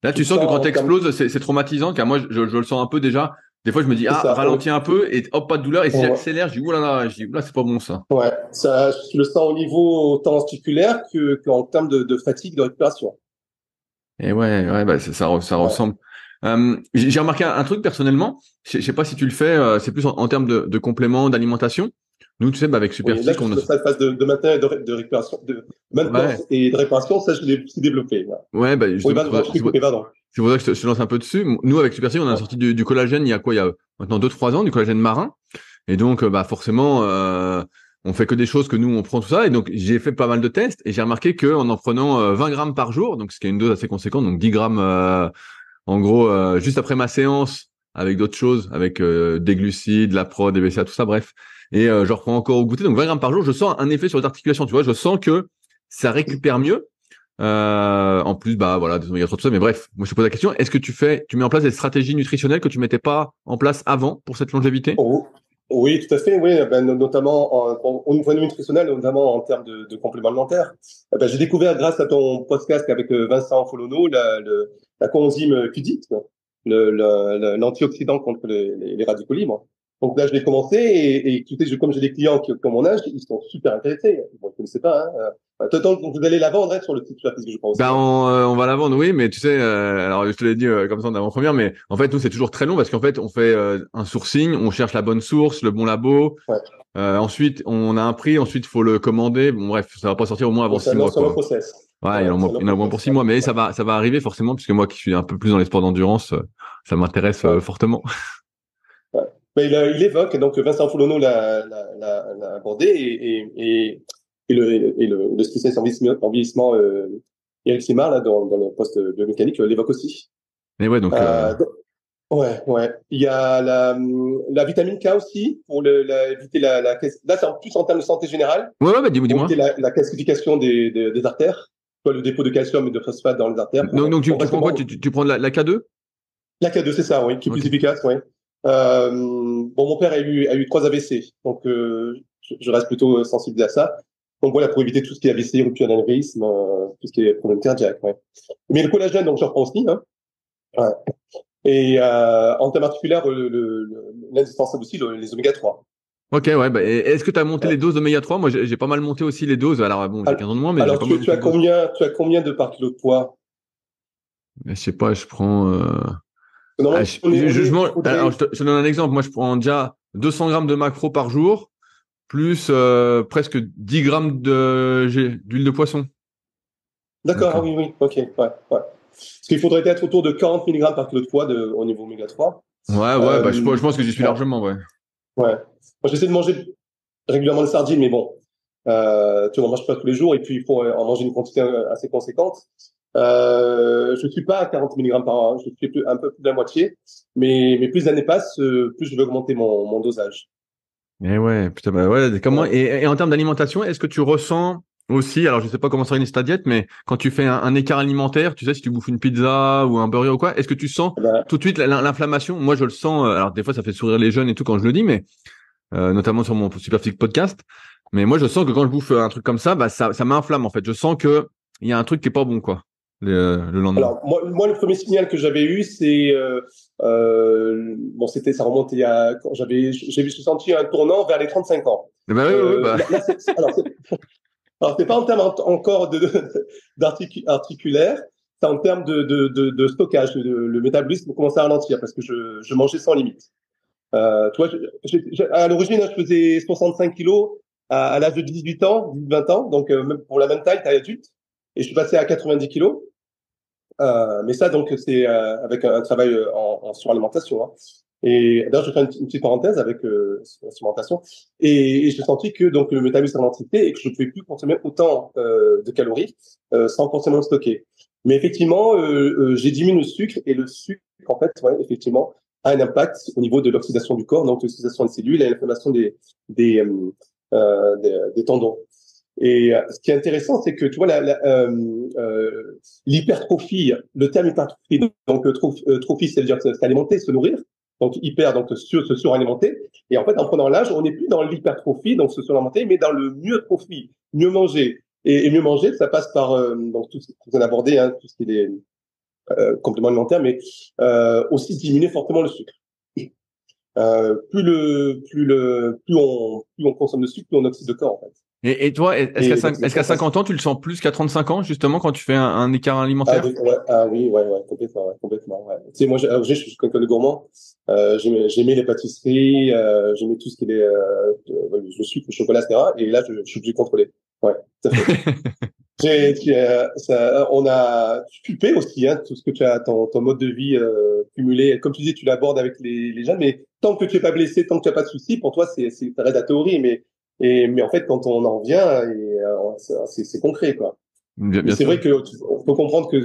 Là, tu tu le sens que sens quand en termes. t'exploses, c'est traumatisant, car moi, je le sens un peu déjà. Des fois, je me dis, C'est ah, ça. ralentis un peu et hop, pas de douleur. Et si Ouais. j'accélère, je dis, oulala, c'est pas bon, ça. Ouais, ça, tu le sens au niveau autant articulaire qu'en termes de fatigue, de récupération. Et ouais, bah, ça Ouais. ressemble. J'ai remarqué un truc personnellement. Je sais pas si tu le fais, c'est plus en termes de compléments, d'alimentation. Nous, tu sais, bah, avec Oui, là, Superphysique, je suis sur cette phase de maintien et de récupération, de maintenance ouais, et de réparation, ça, je l'ai aussi développé. Là. ouais, bah, Oui, justement, pardon, je t'ai coupé, pardon. c'est pour ça que je te lance un peu dessus. Nous, avec Superphysique, on a Ouais. sorti du collagène il y a quoi? Il y a maintenant 2-3 ans, du collagène marin. Et donc, bah, forcément, on fait que des choses que nous, on prend tout ça. Et donc, j'ai fait pas mal de tests et j'ai remarqué que en prenant 20 grammes par jour, donc ce qui est une dose assez conséquente, donc 10 grammes, en gros, juste après ma séance, avec d'autres choses, avec des glucides, la prod, des BCA, tout ça, bref. Et je reprends encore au goûter, donc 20 grammes par jour, je sens un effet sur les articulations, tu vois, je sens que ça récupère mieux. En plus, bah voilà, des oméga 3, tout ça. Mais bref, moi je te pose la question, est-ce que tu mets en place des stratégies nutritionnelles que tu mettais pas en place avant pour cette longévité? Oh, oui, tout à fait, oui, ben, notamment au point de vue nutritionnel, notamment en termes de compléments alimentaires. Ben, j'ai découvert grâce à ton podcast avec Vincent Folono la coenzyme Q10, l'antioxydant contre les radicaux libres. Donc là, je l'ai commencé et tu sais, comme j'ai des clients qui ont mon âge, ils sont super intéressés. Bon, ils ne connaissaient pas. Donc vous allez la vendre sur le site, parce que je crois aussi. Ben on va la vendre, oui, mais tu sais, alors je te l'ai dit comme ça en avant-première, mais en fait nous c'est toujours très long parce qu'en fait on fait un sourcing, on cherche la bonne source, le bon labo, Ouais. ensuite on a un prix, ensuite il faut le commander. Bon bref, ça va pas sortir au moins avant Donc, c'est 6 mois un long quoi. process. Ouais, Ouais, c'est un long il y en a au moins pour process. 6 mois, mais ça va arriver forcément puisque moi qui suis un peu plus dans les sports d'endurance, ça m'intéresse Ouais. fortement. Ouais. Mais il évoque, donc Vincent Foulonneau l'a abordé le spécialiste en vieillissement Eric Simard, là, dans le poste biomécanique, l'évoque aussi. Mais ouais, donc Donc, ouais, ouais. Il y a la vitamine K aussi, pour éviter là, c'est en plus en termes de santé générale, ouais, bah pour dis-moi. éviter la calcification des artères, soit le dépôt de calcium et de phosphate dans les artères. Donc tu Parce que prends quoi? bon, Tu prends de la K2? la K2, c'est ça, oui, qui est plus Ok. efficace, oui. Bon, mon père a eu 3 AVC, donc je reste plutôt sensible à ça. Donc voilà, pour éviter tout ce qui est AVC, rupture d'anévrisme, tout ce qui est problème cardiaque, ouais. Mais le collagène, donc je reprends aussi, hein. Ouais. Et en termes articulaires, l'indispensable aussi, les oméga 3. Ok, ouais, bah, et est-ce que tu as monté Ouais. les doses d'oméga 3? Moi, j'ai pas mal monté aussi les doses. Alors, bon, j'ai 15 ans de moins, mais j'ai Alors, pas mal tu monté as les doses. combien de par kilo de poids? Je sais pas, je prends. Normalement, il Alors, faudrait. je te donne un exemple. Moi, je prends déjà 200 grammes de macro par jour, plus presque 10 grammes d'huile de poisson. D'accord, Donc, ah oui, oui, ok, ouais, ouais. Parce qu'il faudrait être autour de 40 mg par kilo de poids au niveau oméga 3. ouais, bah, je pense que j'y suis Ouais, largement, ouais. ouais. Moi, j'essaie de manger régulièrement des sardines, mais bon, tu n'en manges pas tous les jours, et puis il faut en manger une quantité assez conséquente. Je suis pas à 40 mg par an, je suis un peu plus de la moitié, mais plus les années passent, plus je vais augmenter mon dosage. Et ouais, putain, bah ouais, comment, Ouais. et en termes d'alimentation, est-ce que tu ressens aussi, alors je sais pas comment s'organise ta diète, mais quand tu fais un écart alimentaire, tu sais, si tu bouffes une pizza ou un burger ou quoi, est-ce que tu sens Eh ben, tout de suite l'inflammation? Moi, je le sens, alors des fois, ça fait sourire les jeunes et tout quand je le dis, mais notamment sur mon Superphysique podcast. Mais moi, je sens que quand je bouffe un truc comme ça, bah, ça m'inflamme, en fait. Je sens que il y a un truc qui est pas bon, quoi, le lendemain. Alors, le premier signal que j'avais eu, c'est bon, ça remontait à quand j'ai senti un tournant vers les 35 ans. Eh ben, ouais, bah. Là, alors, c'est pas en termes encore articulaire, c'est en termes de stockage. Le métabolisme commençait à ralentir parce que je mangeais sans limite. Tu vois, à l'origine, je faisais 65 kilos à l'âge de 18 ans, 20 ans, donc même pour la même taille adulte, et je suis passé à 90 kilos. Mais ça, donc, c'est avec un travail en suralimentation. Hein. Et d'ailleurs, je fais une petite parenthèse avec la supplémentation. Et j'ai senti que donc le métabolisme ralentissait et que je ne pouvais plus consommer autant de calories sans forcément le stocker. Mais effectivement, j'ai diminué le sucre et le sucre, en fait, ouais, effectivement, a un impact au niveau de l'oxydation du corps, donc l'oxydation des cellules et l'inflammation des tendons. Et ce qui est intéressant, c'est que tu vois l'hypertrophie, le terme hypertrophie, donc trophie, c'est-à-dire s'alimenter, se nourrir, donc hyper, donc se suralimenter. Et en fait, en prenant l'âge, on n'est plus dans l'hypertrophie, donc se suralimenter, mais dans le myotrophie, mieux manger. Et mieux manger, ça passe par donc tout ce qu'on a abordé, hein, tout ce qui est des compléments alimentaires, mais aussi diminuer fortement le sucre. Plus on consomme de sucre, plus on oxyde le corps, en fait. Et toi, Et est-ce qu'à 50 ans, tu le sens plus qu'à 35 ans, justement, quand tu fais un écart alimentaire? Ouais, oui, ouais, complètement, ouais, complètement, ouais. Tu sais, moi, je suis quelqu'un de gourmand. J'aimais les pâtisseries, j'aimais tout ce qui est le sucre, le chocolat, etc. Et là, je suis obligé de contrôler. Ouais, tout à fait. Tu paies aussi, hein, tout ce que tu as, ton mode de vie cumulé. Comme tu dis, tu l'abordes avec les jeunes, mais tant que tu n'es pas blessé, tant que tu n'as pas de soucis, pour toi, ça reste la théorie. Mais en fait, quand on en vient, c'est concret, quoi. Mais Bien c'est sûr. vrai que faut comprendre que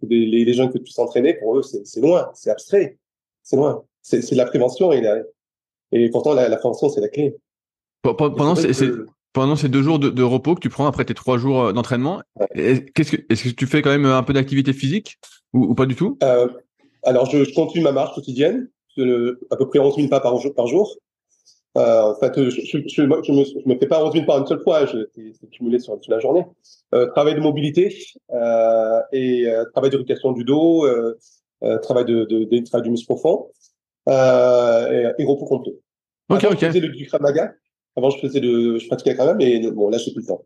les gens que tu s'entraînais, pour eux, c'est loin, c'est abstrait, c'est loin. C'est de la prévention et pourtant la prévention, c'est la clé. Et c'est Pendant vrai que pendant ces 2 jours de repos que tu prends après tes 3 jours d'entraînement, est-ce que tu fais quand même un peu d'activité physique ou pas du tout? euh, alors je continue ma marche quotidienne, à peu près 11 000 pas par jour. En fait, je me fais pas 11 000 pas une seule fois, c'est cumulé sur la journée. Travail de mobilité et travail d'éducation du dos, travail du muscle profond et repos complet. Ok, Avant, ok. je faisais du Krav Maga. Avant, je pratiquais quand même, mais bon, là, j'ai plus le temps.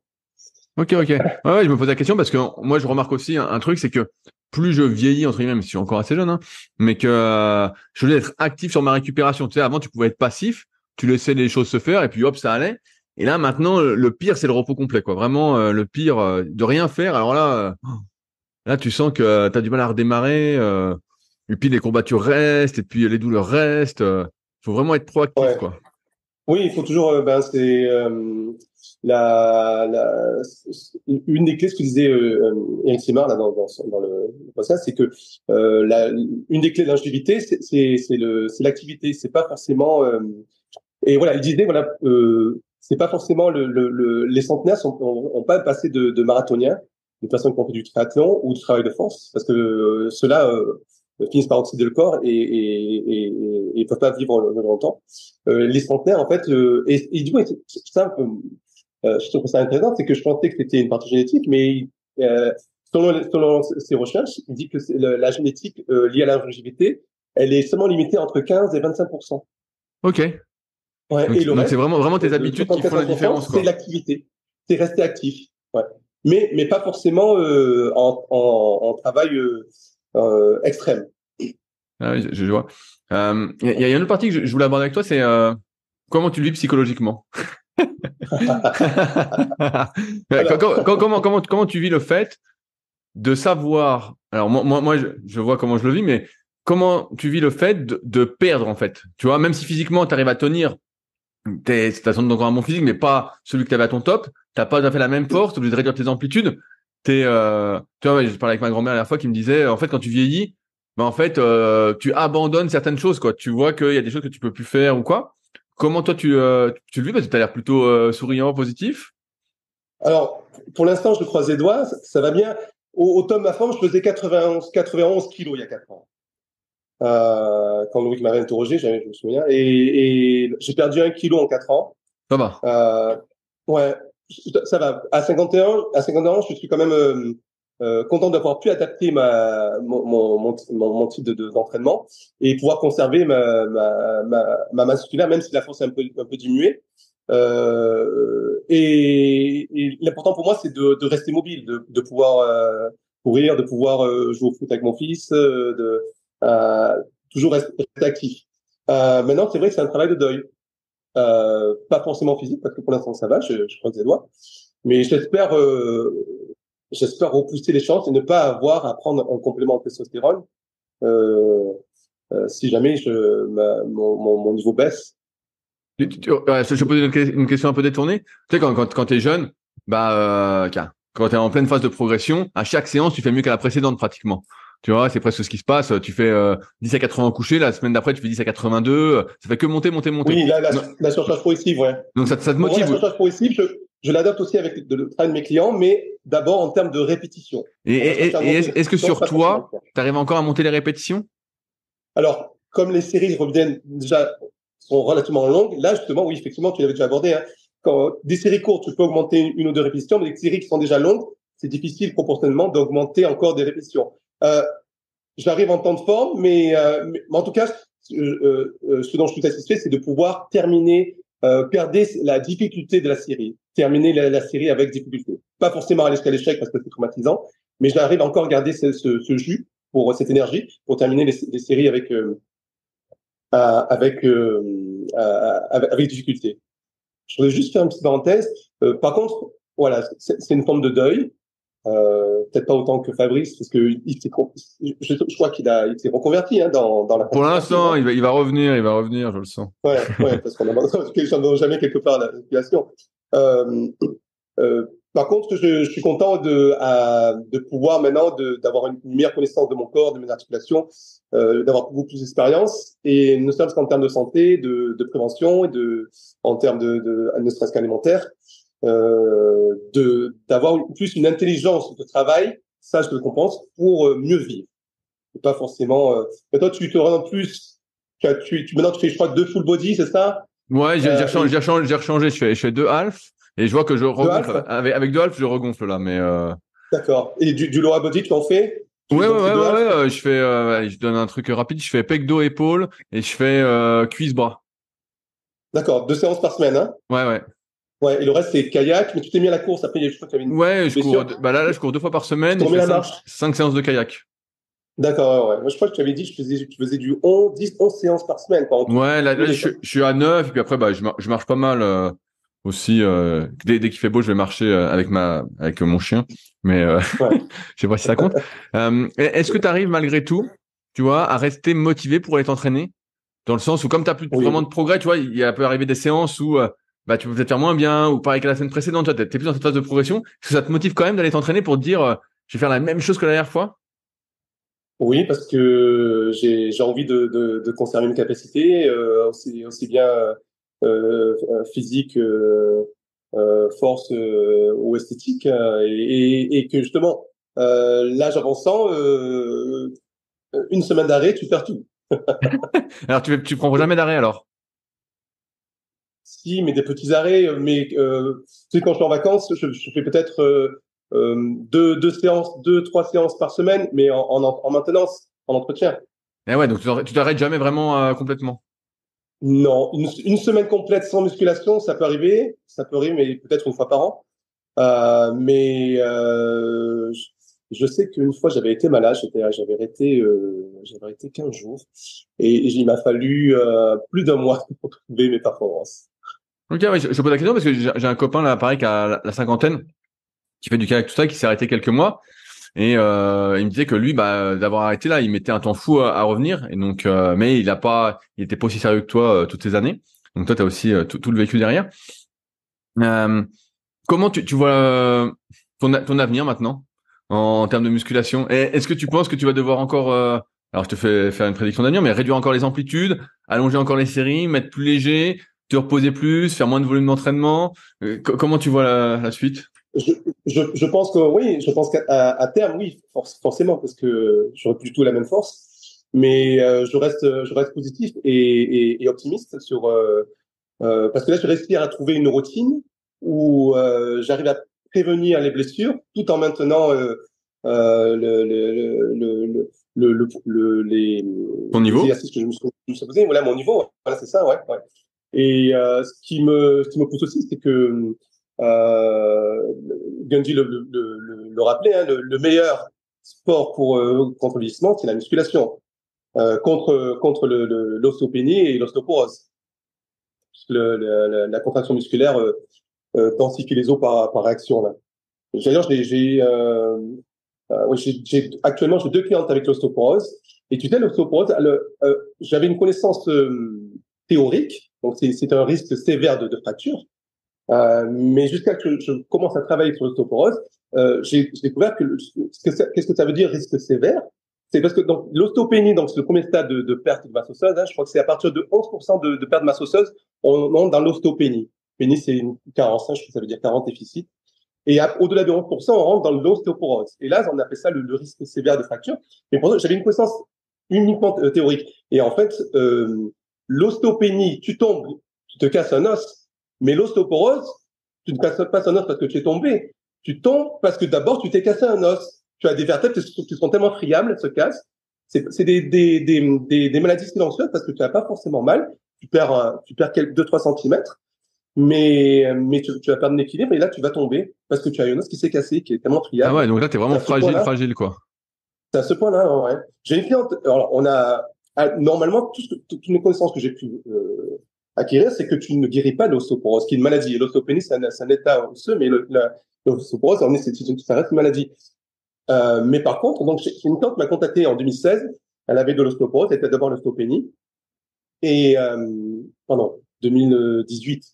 Ok, ok. Ouais, je me pose la question parce que moi, je remarque aussi un truc, c'est que plus je vieillis, entre guillemets, même si je suis encore assez jeune, hein, mais que je veux être actif sur ma récupération. Tu sais, avant, tu pouvais être passif, tu laissais les choses se faire et puis hop, ça allait. Et là, maintenant, le pire, c'est le repos complet, quoi. Vraiment, le pire, de rien faire. Alors là, tu sens que tu as du mal à redémarrer. Et puis les courbatures restent, et puis les douleurs restent. Faut vraiment être proactif, Ouais. quoi. Oui, il faut toujours, c'est une des clés, ce que disait Eric Simard là, dans le podcast, c'est que une des clés de longévité, c'est l'activité, c'est pas forcément, et voilà, il disait, voilà, c'est pas forcément les centenaires ont pas passé de marathoniens, de personnes qui ont fait du triathlon ou du travail de force, parce que ceux-là finissent par oxyder le corps et peuvent pas vivre longtemps. Les centenaires, en fait, et du coup, c'est ça, je trouve ça intéressant, c'est que je pensais que c'était une partie génétique, mais selon ses recherches, il dit que la génétique liée à la longévité, elle est seulement limitée entre 15 et 25%. Ok. Ouais, et le Donc c'est reste, vraiment tes de habitudes qui font la 74%, différence, c'est quoi. l'activité, c'est rester actif. Ouais. Mais pas forcément en travail extrême. Ah oui, je vois. Il y a une autre partie que je voulais aborder avec toi, c'est comment tu le vis psychologiquement. Alors, Comment tu vis le fait de savoir. Alors moi je vois comment je le vis, mais comment tu vis le fait de perdre en fait. Tu vois, même si physiquement tu arrives à tenir, t'as sans doute encore un bon physique, mais pas celui que tu avais à ton top. T'as pas tout à fait la même force, t'es obligé de réduire tes amplitudes. Tu vois, ouais, je parlais avec ma grand-mère la dernière fois qui me disait, en fait, quand tu vieillis, ben en fait, tu abandonnes certaines choses, quoi. Tu vois qu'il y a des choses que tu peux plus faire ou quoi. Comment toi tu le vis? Parce que t'as l'air plutôt souriant, positif. alors, pour l'instant, je croise les doigts, ça va bien. Au top de ma forme, je faisais 91 kilos il y a 4 ans. Quand Loïc m'avait interrogé, je me souviens, et j'ai perdu 1 kilo en 4 ans. Ça va. Euh, ouais, ça va. À 51 ans, je suis quand même content d'avoir pu adapter mon type d'entraînement et pouvoir conserver ma masse musculaire, même si la force est un peu diminuée. Et l'important pour moi, c'est de rester mobile, de pouvoir courir, de pouvoir jouer au foot avec mon fils, euh, toujours rester actif. Maintenant, c'est vrai que c'est un travail de deuil. Pas forcément physique, parce que pour l'instant ça va, je croise les doigts. Mais j'espère repousser les chances et ne pas avoir à prendre un complément de testostérone si jamais mon niveau baisse. Je vais poser une question un peu détournée. Tu sais, quand tu es jeune, quand tu es en pleine phase de progression, à chaque séance, tu fais mieux qu'à la précédente pratiquement. Tu vois, c'est presque ce qui se passe. Tu fais 10 à 80 couchés, la semaine d'après, tu fais 10 à 82. Ça fait que monter, monter, monter. Oui, Non. la surcharge progressive, ouais. Donc ça te Pour moi, la motive. surcharge progressive, je l'adopte aussi avec le travail de mes clients, mais d'abord en termes de répétition. On va chercher à monter les Est-ce que répétitions, sur pas forcément le toi, faire. tu arrives encore à monter les répétitions? Alors, comme les séries reviennent déjà sont relativement longues, là justement, oui, effectivement, tu l'avais déjà abordé. Hein, quand des séries courtes, tu peux augmenter une ou deux répétitions, mais des séries qui sont déjà longues, c'est difficile proportionnellement d'augmenter encore des répétitions. J'arrive en temps de forme, mais en tout cas, ce dont je suis satisfait, c'est de pouvoir terminer, garder la difficulté de la série, terminer la série avec difficulté. Pas forcément aller jusqu'à l'échec parce que c'est traumatisant, mais j'arrive encore à garder ce jus pour cette énergie pour terminer les séries avec, avec difficulté. Je voudrais juste faire une petite parenthèse. Par contre, voilà, c'est une forme de deuil. Peut-être pas autant que Fabrice, parce que je crois il s'est reconverti hein, dans la Pour pratique sportive. l'instant, Hein. il va revenir, je le sens. Ouais, parce qu'on n'abandonne jamais quelque part la situation. Euh, par contre, je suis content de pouvoir maintenant d'avoir une meilleure connaissance de mon corps, de mes articulations, d'avoir beaucoup plus d'expérience, et ne serait-ce qu'en termes de santé, de prévention, en termes ne serait-ce qu'alimentaire, d'avoir plus une intelligence de travail, ça je le compense, pour mieux vivre. Et pas forcément. Mais toi, tu te rends plus. Maintenant, tu fais, je crois, 2 full body, c'est ça? Ouais, Et j'ai rechangé. Je fais deux half et je vois que je de regonfle. half? Avec deux half, je regonfle là, mais D'accord. Et du lower body, tu en fais? ouais, Donc, c'est 2 half? je fais, je donne un truc rapide. Je fais pec dos épaule et je fais cuisse bras. D'accord, 2 séances par semaine, hein? Ouais. Ouais, et le reste, c'est kayak, mais tu t'es mis à la course. Après, je crois qu'il y avait une Ouais, blessure. là, je cours 2 fois par Tu semaine te et je remets fais la 5 marche. séances de kayak. D'accord, ouais. Moi, je crois que tu avais dit que tu faisais du 11, 10, 11 séances par semaine, quoi, en tout. Ouais, là, Cumulé, je quoi. suis à 9 et puis après, je marche pas mal aussi. Dès qu'il fait beau, je vais marcher avec mon chien. Mais Ouais. je sais pas si ça compte. Est-ce que tu arrives malgré tout, tu vois, à rester motivé pour aller t'entraîner? Dans le sens où comme tu n'as plus vraiment Oui. de progrès, tu vois, peut arriver des séances où bah, tu peux peut-être faire moins bien, ou pareil que la semaine précédente, tu vois, t'es plus dans cette phase de progression. Est-ce que ça te motive quand même d'aller t'entraîner pour te dire, je vais faire la même chose que la dernière fois? Oui, parce que j'ai envie de conserver mes capacités, aussi bien physique, force ou esthétique, et que justement, l'âge avançant, une semaine d'arrêt, tu perds tout. Alors tu prends jamais d'arrêt alors? Si, mais des petits arrêts, mais tu sais, quand je suis en vacances, je fais peut-être deux séances, 3 séances par semaine, mais en maintenance, en entretien. Eh ouais, donc tu t'arrêtes jamais vraiment complètement. Non, une semaine complète sans musculation, ça peut arriver, mais peut-être une fois par an. Mais je sais qu'une fois j'avais été malade, j'avais arrêté 15 jours, et il m'a fallu plus d'un mois pour retrouver mes performances. Ok, ouais, je pose la question parce que j'ai un copain là, pareil, qui a la cinquantaine, qui fait du kayak tout ça, qui s'est arrêté quelques mois. Et il me disait que lui, bah, d'avoir arrêté là, il mettait un temps fou à revenir. Et donc, mais il était pas aussi sérieux que toi toutes ces années. Donc toi, tu as aussi tout le vécu derrière. Euh, Comment tu vois ton avenir maintenant en termes de musculation? Et est-ce que tu penses que tu vas devoir encore, alors je te fais faire une prédiction d'avenir, mais réduire encore les amplitudes, allonger encore les séries, mettre plus léger, te reposer plus, faire moins de volume d'entraînement? Comment tu vois la suite? Je, je pense que oui, je pense qu'à terme, oui, forcément, parce que j'aurai plus du tout la même force. Mais je reste positif et optimiste parce que là, je réussis à trouver une routine où j'arrive à prévenir les blessures tout en maintenant les Ton niveau? exercices que je me suis posé. Voilà mon niveau. Voilà, c'est ça, ouais. Ouais. Et ce qui me pousse aussi, c'est que Gundy le rappelait, hein, le meilleur sport contre le vieillissement, c'est la musculation, contre l'ostéopénie et l'ostéoporose. La contraction musculaire densifie les os par réaction. Là. D'ailleurs, actuellement, j'ai 2 clientes avec l'ostéoporose. Et tu sais, l'ostéoporose, j'avais une connaissance théorique, donc c'est un risque sévère de fracture. Mais jusqu'à ce que je commence à travailler sur l'ostéoporose, j'ai découvert qu'est-ce que ça veut dire risque sévère. C'est parce que donc l'ostéopénie, donc c'est le premier stade de perte de masse osseuse. Hein, je crois que c'est à partir de 11% de perte de masse osseuse, on entre dans l'ostéopénie. Pénis, c'est une carence, hein, je crois que ça veut dire 40 déficit. Et au-delà de 11%, on rentre dans l'ostéoporose. Et là, on appelle ça le risque sévère de fracture. Mais pour ça, j'avais une connaissance uniquement théorique. Et en fait, l'ostéopénie, tu tombes, tu te casses un os. Mais l'ostéoporose, tu ne casses pas un os parce que tu es tombé. Tu tombes parce que d'abord, tu t'es cassé un os. Tu as des vertèbres qui sont tellement friables, elles se cassent. C'est des maladies silencieuses parce que tu n'as pas forcément mal. Tu perds 2-3 centimètres, mais tu vas perdre l'équilibre et là, tu vas tomber parce que tu as un os qui s'est cassé, qui est tellement Ah ouais, friable. donc là, t'es C'est vraiment à ce point-là. fragile, quoi. C'est à ce point-là, ouais. J'ai une cliente. Alors, normalement, toutes les connaissances que j'ai pu acquérir, c'est que tu ne guéris pas l'ostéoporose, qui est une maladie. Et l'ostéopénie, c'est un état osseux, mais l'ostéoporose, ça reste une maladie. Mais par contre, donc, une cliente m'a contacté en 2016. Elle avait de l'ostéoporose, elle était d'abord l'ostéopénie. Et, pardon, 2018.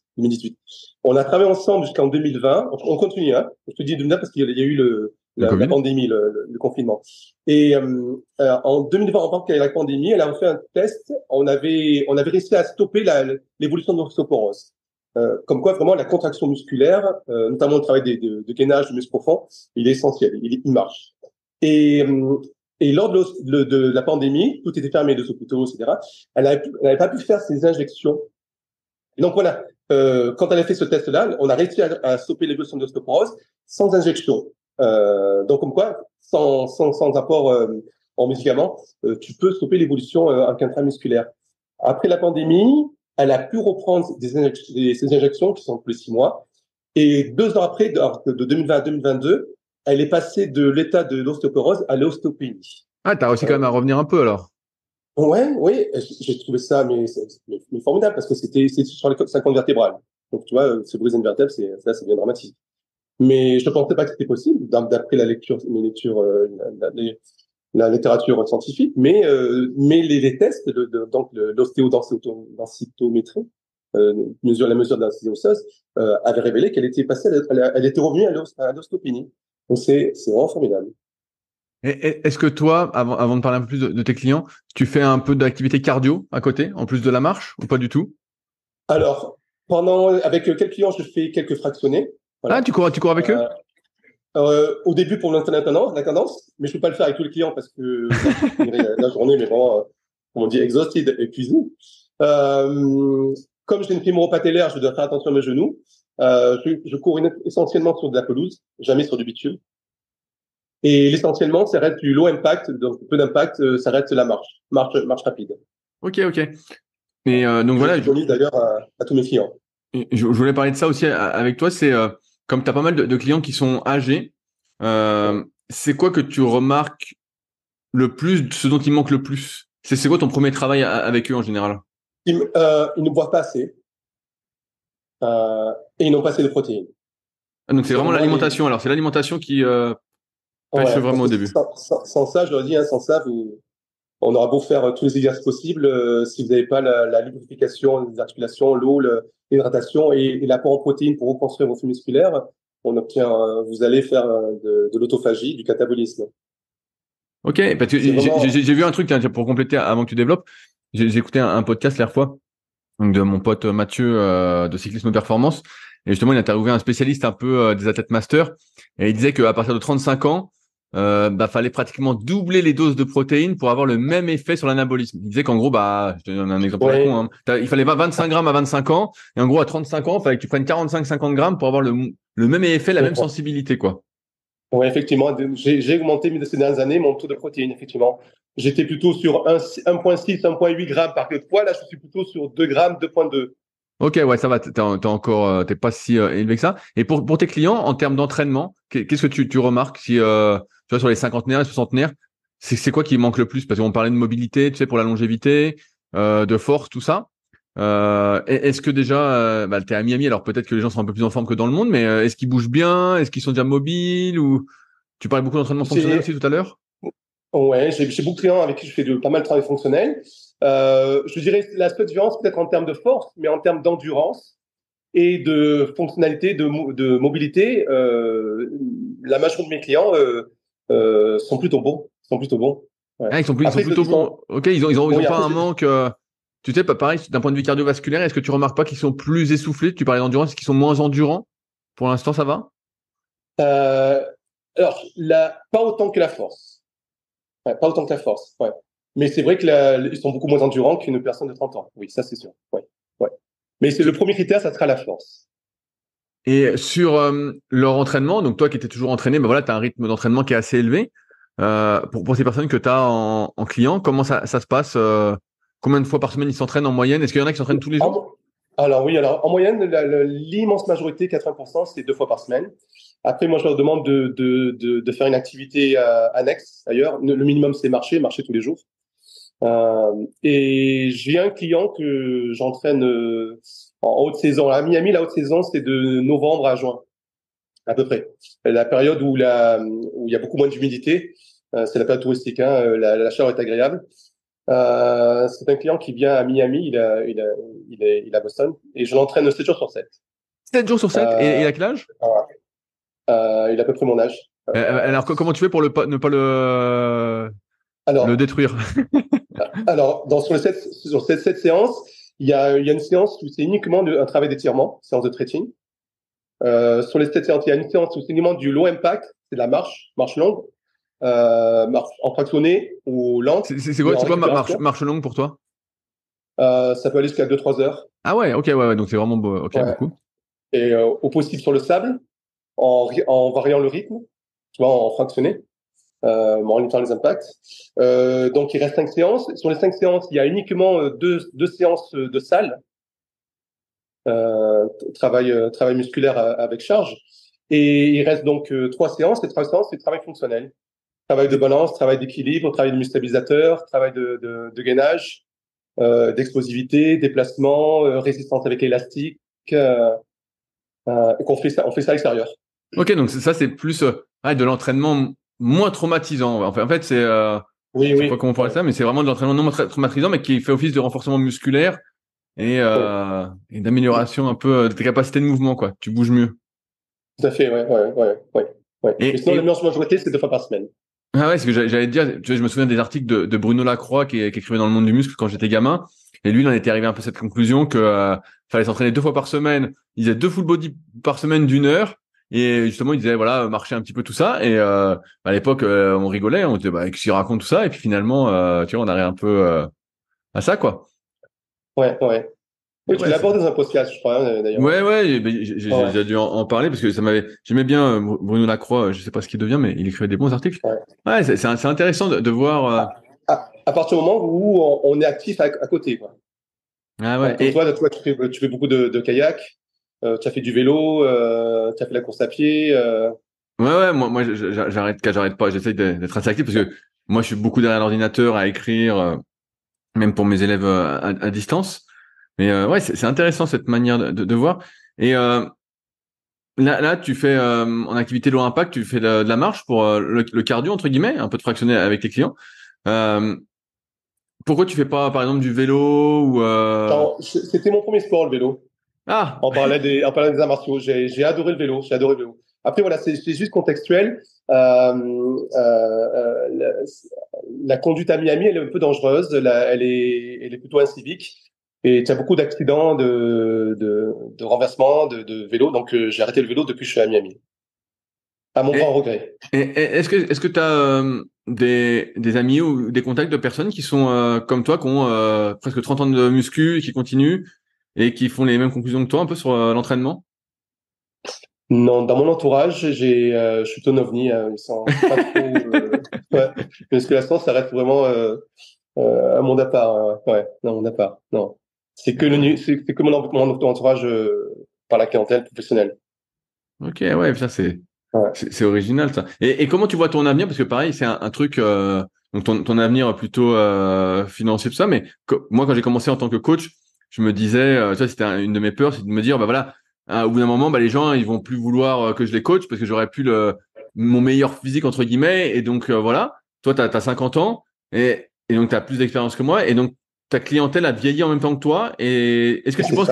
On a travaillé ensemble jusqu'en 2020. On continue, hein. Je te dis 2020 parce qu'il y a eu Le la Covid? pandémie, le confinement. Et en 2020, en tant qu'il y a la pandémie, elle a fait un test. On avait réussi à stopper l'évolution de l'ostéoporose. Comme quoi, vraiment, la contraction musculaire, notamment le travail de gainage de muscles profonds, il est essentiel. Il marche. Et, et lors de la pandémie, tout était fermé, les hôpitaux, etc. Elle n'avait pas pu faire ses injections. Et donc voilà, quand elle a fait ce test-là, on a réussi à stopper l'évolution de l'ostéoporose sans injection. Donc comme quoi, sans apport en médicaments, tu peux stopper l'évolution intramusculaire. Après la pandémie, elle a pu reprendre ses injections qui sont tous les 6 mois. Et 2 ans après, de 2020 à 2022, elle est passée de l'état de l'ostéoporose à l'ostéopénie. Ah, t'as réussi quand même à revenir un peu alors. Ouais, oui, j'ai trouvé ça mais formidable parce que c'est sur les 50 vertébrales. Donc tu vois, se briser une vertèbre, c'est bien dramatique. Mais je ne pensais pas que c'était possible d'après mes lectures, la littérature scientifique, mais les tests, donc l'ostéodensitométrie, la mesure de densité osseuse, avait révélé qu'elle était passée, elle était revenue à l'ostéopénie. Donc c'est vraiment formidable. Est-ce que toi, avant de parler un peu plus de tes clients, tu fais un peu d'activité cardio à côté, en plus de la marche, ou pas du tout? Alors, avec quel client je fais quelques fractionnés, Ah, voilà. tu cours avec eux? Au début pour maintenir la cadence, mais je peux pas le faire avec tous les clients parce que je finirai la journée, mais vraiment, comme on dit, exhausted, épuisé. Comme j'ai une fémoro-patellaire, je dois faire attention à mes genoux. Je cours essentiellement sur de la pelouse, jamais sur du bitume. Et l'essentiellement, ça reste du low impact, donc peu d'impact, ça reste la marche rapide. Ok, ok. Et donc Je voilà, préconise d'ailleurs à tous mes clients. je voulais parler de ça aussi avec toi. C'est comme tu as pas mal de clients qui sont âgés, Ouais. c'est quoi que tu remarques le plus, ce dont il manque le plus? C'est quoi ton premier travail avec eux en général? Ils ne boivent pas assez et ils n'ont pas assez de protéines. Ah, donc c'est C'est vraiment vraiment l'alimentation. Alors c'est l'alimentation qui pêche Ouais, parce vraiment au que début. sans ça, je leur dis, hein, sans ça, on aura beau faire tous les exercices possibles, si vous n'avez pas la lubrification des articulations, l'eau, l'hydratation et l'apport en protéines pour reconstruire vos flux musculaires, vous allez faire de l'autophagie, du catabolisme. Ok, parce que C'est vraiment, j'ai vu un truc tiens, pour compléter avant que tu développes. J'ai écouté un podcast la dernière fois donc de mon pote Mathieu de Cyclisme Performance et justement il a interviewé un spécialiste un peu des athlètes master et il disait qu'à partir de 35 ans fallait pratiquement doubler les doses de protéines pour avoir le même effet sur l'anabolisme. Il disait qu'en gros je te donne un exemple à la con ouais, hein, il fallait pas 25 grammes à 25 ans et en gros à 35 ans il fallait que tu prennes 45-50 grammes pour avoir le même effet, je la même comprends. sensibilité quoi. Ouais, effectivement, j'ai augmenté ces dernières années mon taux de protéines, effectivement. J'étais plutôt sur 1,6, 1,8 grammes par kilo de poids. Là, je suis plutôt sur 2 grammes, 2,2. Ok, ouais, ça va, t'es encore, t'es pas si élevé que ça. Et pour tes clients, en termes d'entraînement, qu'est-ce que tu remarques si, tu vois, sur les cinquantenaires et soixantenaires, c'est quoi qui manque le plus? Parce qu'on parlait de mobilité, tu sais, pour la longévité, de force, tout ça. Est-ce que déjà, t'es à Miami, alors peut-être que les gens sont un peu plus en forme que dans le monde, mais est-ce qu'ils bougent bien? Est-ce qu'ils sont déjà mobiles? Ou tu parlais beaucoup d'entraînement fonctionnel J'ai aussi tout à l'heure? Ouais, j'ai beaucoup de clients avec qui je fais pas mal de travail fonctionnel. Je dirais la seule différence peut-être en termes de force, mais en termes d'endurance et de fonctionnalité, de mobilité, la majorité de mes clients sont plutôt bons. Sont plutôt bons. Ouais. Ah, ils sont Après, plutôt bons. Ok, ils ont oui, pas après, un manque. Tu sais, pas pareil, d'un point de vue cardiovasculaire, est-ce que tu remarques pas qu'ils sont plus essoufflés? Tu parlais d'endurance, est-ce qu'ils sont moins endurants? Pour l'instant, ça va? euh, alors, pas autant que la force. Ouais, pas autant que la force. Ouais. Mais c'est vrai ils sont beaucoup moins endurants qu'une personne de 30 ans. Oui, ça c'est sûr. Ouais. Ouais. Mais c'est le premier critère, ça sera la force. Et sur leur entraînement, donc toi qui étais toujours entraîné, ben voilà, tu as un rythme d'entraînement qui est assez élevé. Pour ces personnes que tu as en client, comment ça se passe? Combien de fois par semaine ils s'entraînent en moyenne? Est-ce qu'il y en a qui s'entraînent tous les jours? En- Alors oui, alors en moyenne, l'immense majorité, 80%, c'est 2 fois par semaine. Après, moi, je leur demande de faire une activité annexe ailleurs. Le minimum, c'est marcher tous les jours. Et j'ai un client que j'entraîne en haute saison. À Miami, la haute saison, c'est de novembre à juin, à peu près. La période où il y a beaucoup moins d'humidité, c'est la période touristique, hein, la chaleur est agréable. C'est un client qui vient à Miami, il est à Boston, et je l'entraîne 7 jours sur 7. 7 jours sur 7 et Euh, il a quel âge? voilà. Il a à peu près mon âge. Alors comment tu fais pour ne pas le Alors, détruire? sur ces 7 séances, il y a une séance où c'est uniquement un travail d'étirement, séance de stretching. Sur les 7 séances, il y a une séance où c'est uniquement du low impact, c'est de la marche longue, marche en fractionné ou lente, mais en C'est quoi récupération. marche longue pour toi? Ça peut aller jusqu'à 2, 3 heures. Ah ouais, ok, ouais, donc c'est vraiment beau. Ok, Ouais. beaucoup. Et au possible sur le sable, en variant le rythme, tu vois, en fractionné, en limitant les impacts. Donc, il reste 5 séances. Sur les 5 séances, il y a uniquement deux séances de salle. travail musculaire avec charge. Et il reste donc 3 séances. Les 3 séances, c'est travail fonctionnel. Travail de balance, travail d'équilibre, travail de stabilisateur, travail de gainage, d'explosivité, déplacement, résistance avec l'élastique. Et on fait ça à l'extérieur. Ok, donc ça, c'est plus de l'entraînement moins traumatisant. En fait, c'est, Oui, je sais pas oui. comment on pourrait ça, mais c'est vraiment de l'entraînement non traumatisant, mais qui fait office de renforcement musculaire Oui, et d'amélioration un peu de tes capacités de mouvement, quoi. Tu bouges mieux. tout à fait, ouais. Mais sinon, Et l'immense majorité, c'est 2 fois par semaine. ah ouais, c'est que j'allais te dire, tu vois, je me souviens des articles de Bruno Lacroix qui écrivait dans Le Monde du Muscle quand j'étais gamin. Et lui, il en était arrivé un peu à cette conclusion que fallait s'entraîner 2 fois par semaine. Il faisait 2 full body par semaine d'1 heure. Et justement, il disait, voilà, marcher un petit peu tout ça. Et à l'époque, on rigolait, on disait, qu'est-ce qu'il raconte tout ça? Et puis finalement, tu vois, on arrive un peu à ça, quoi. Ouais. Et Oui, tu ouais, l'as abordé dans un podcast, je crois, d'ailleurs. ouais, et ben, Ouais, j'ai dû en parler parce que j'aimais bien Bruno Lacroix, je sais pas ce qu'il devient, mais il écrivait des bons articles. ouais. Ouais, c'est intéressant de voir, À partir du moment où on est actif à côté, quoi. ah ouais, Comme toi, tu fais beaucoup de kayak, tu as fait du vélo, tu as fait la course à pied. ouais, moi, j'arrête pas. J'essaye d'être assez actif parce que moi, je suis beaucoup derrière l'ordinateur à écrire, même pour mes élèves à distance. Mais ouais, c'est intéressant cette manière de voir. Et là, tu fais en activité low impact, tu fais de la marche pour le cardio entre guillemets, un peu de fractionné avec tes clients. Euh, Pourquoi tu fais pas, par exemple, du vélo ou C'était mon premier sport, le vélo. ah, En parlant des arts martiaux, j'ai adoré le vélo. J'ai adoré le vélo. Après, voilà, c'est juste contextuel. La conduite à Miami, elle est un peu dangereuse. Elle est plutôt incivique. Et tu as beaucoup d'accidents, de renversements, de vélo. Donc, j'ai arrêté le vélo depuis que je suis à Miami. À mon grand et, regret. est-ce que tu as des amis ou des contacts de personnes qui sont comme toi, qui ont presque 30 ans de muscu et qui continuent et qui font les mêmes conclusions que toi un peu sur l'entraînement? Non, dans mon entourage, je suis un ovni. Ils sont pas trop. Ouais. Parce que la science, ça reste vraiment un monde à part. Ouais, non, un monde à part. Non, c'est que mon entourage par la clientèle professionnelle. Ok, ouais, ça c'est Ouais. c'est original ça. Et comment tu vois ton avenir? Parce que pareil, c'est un truc donc ton avenir plutôt financier tout ça. Mais moi, quand j'ai commencé en tant que coach, je me disais, tu vois, c'était une de mes peurs, c'est de me dire, bah voilà, au bout d'un moment, bah les gens ils vont plus vouloir que je les coach parce que j'aurais plus mon meilleur physique entre guillemets. Et donc voilà, toi t'as 50 ans et donc t'as plus d'expérience que moi et donc ta clientèle a vieilli en même temps que toi. Et C'est ça. est-ce que tu Ouais,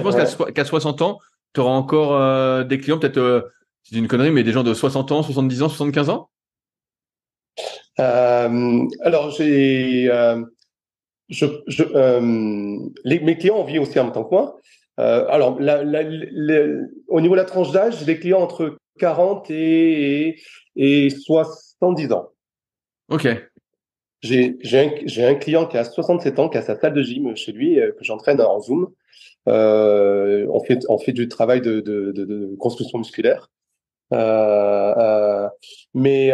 penses ouais. qu'à 60 ans tu auras encore des clients, peut-être, c'est une connerie, mais des gens de 60 ans, 70 ans, 75 ans? Alors, mes clients ont vie aussi en même temps que moi. Alors, au niveau de la tranche d'âge, j'ai des clients entre 40 et 70 ans. Ok. J'ai un client qui a 67 ans, qui a sa salle de gym chez lui, que j'entraîne en Zoom. On fait du travail de construction musculaire. Euh, euh, mais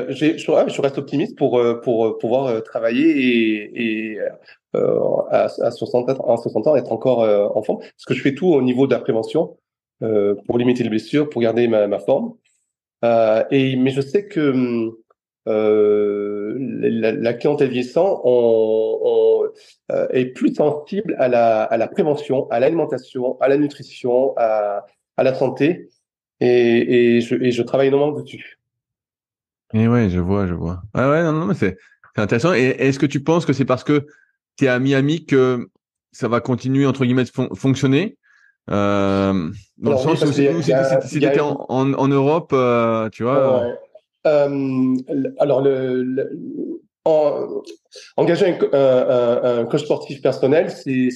je reste optimiste pour pouvoir travailler à 60 ans être encore en forme. Parce que je fais tout au niveau de la prévention pour limiter les blessures, pour garder ma forme. Mais je sais que la clientèle vieillissante est plus sensible à la prévention, à l'alimentation, à la nutrition, à la santé. Et je travaille énormément dessus. Et ouais, je vois, je vois. Ah ouais, non, non, mais c'est intéressant. Et est-ce que tu penses que c'est parce que tu es à Miami que ça va continuer, entre guillemets, de fonctionner? Dans le Alors oui, sens où parce qu'il y a, si, il y a, si il y tu étais a- en Europe, tu vois. ouais. Alors, engager un coach sportif personnel, c'est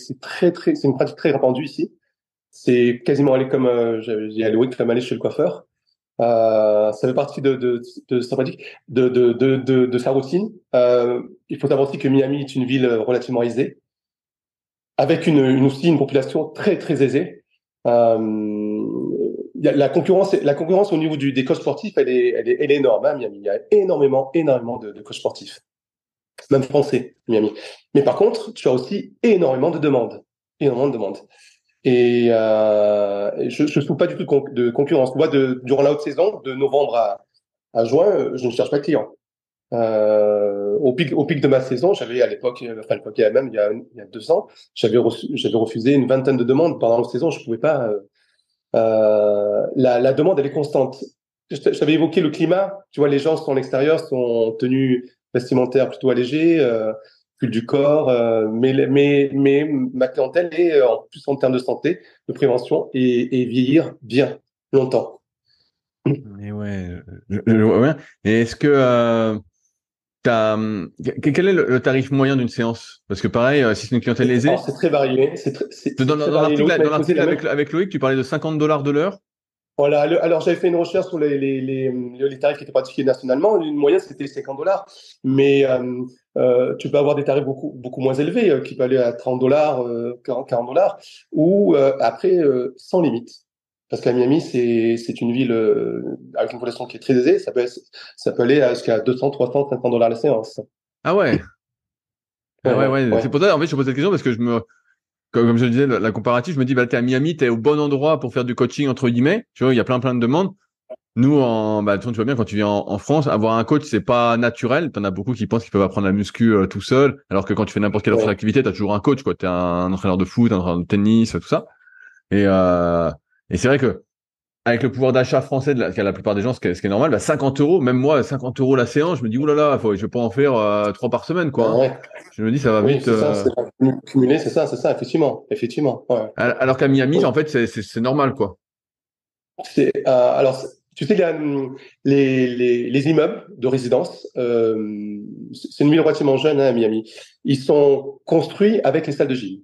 une pratique très répandue ici. C'est quasiment aller comme, j'ai alloué comme aller chez le coiffeur. Ça fait partie de sa pratique, de sa routine. Il faut savoir aussi que Miami est une ville relativement aisée, avec aussi une population très très aisée. La concurrence au niveau des coachs sportifs, elle est énorme, hein, Miami. Il y a énormément de coachs sportifs, même français, Miami. Mais par contre, tu as aussi énormément de demandes. énormément de demandes. Et je ne trouve pas du tout de concurrence. Moi, durant la haute saison, de novembre à juin, je ne cherche pas de clients. Au pic de ma saison, j'avais à l'époque, enfin, l'époque, il y a 2 ans, j'avais refusé une vingtaine de demandes pendant la saison. Je pouvais pas. La demande, elle est constante. Je t'avais évoqué le climat. Tu vois, les gens sont à l'extérieur, sont en tenue vestimentaire plutôt allégée, pull du corps, mais ma clientèle est en plus en termes de santé, de prévention et vieillir bien longtemps. Et ouais, ouais. Et est-ce que quel est le tarif moyen d'une séance? Parce que pareil, si c'est une clientèle Alors, aisée, c'est très varié. dans, C'est dans très varié. Loïc dans m'avait posé l'article la même. avec Loïc, tu parlais de $50 de l'heure. Voilà. Alors, j'avais fait une recherche sur les tarifs qui étaient pratiqués nationalement. Une moyenne, c'était $50. Mais tu peux avoir des tarifs beaucoup moins élevés, qui peuvent aller à $30, $40, ou après, sans limite. Parce qu'à Miami, c'est une ville avec une population qui est très aisée. Ça peut aller jusqu'à 200, 300, $500 la séance. Ah ouais. Ah ouais, ouais. Ouais. C'est pour ça, en fait, je pose cette question parce que comme je le disais, la comparative, je me dis, bah, t'es à Miami, t'es au bon endroit pour faire du coaching, entre guillemets. Tu vois, il y a plein de demandes. Nous, tu vois bien, quand tu viens en France, avoir un coach, c'est pas naturel. T'en as beaucoup qui pensent qu'ils peuvent apprendre la muscu tout seul, alors que quand tu fais n'importe quelle autre Ouais. activité, t'as toujours un coach, quoi. T'es un entraîneur de foot, un entraîneur de tennis, tout ça. Et, euh, et c'est vrai que, avec le pouvoir d'achat français qu'a la plupart des gens, ce qui est normal, bah, 50 euros, même moi, 50 euros la séance, je me dis, oulala, je vais pas en faire 3 par semaine, quoi, hein. Ouais. Je me dis, ça va Oui, vite. c'est ça. C'est cumulé, c'est ça, effectivement. Effectivement. Ouais. Alors qu'à Miami, en fait, c'est normal, quoi. Tu sais, il y a les immeubles de résidence. C'est une ville relativement jeune, hein, à Miami. Ils sont construits avec les salles de gym.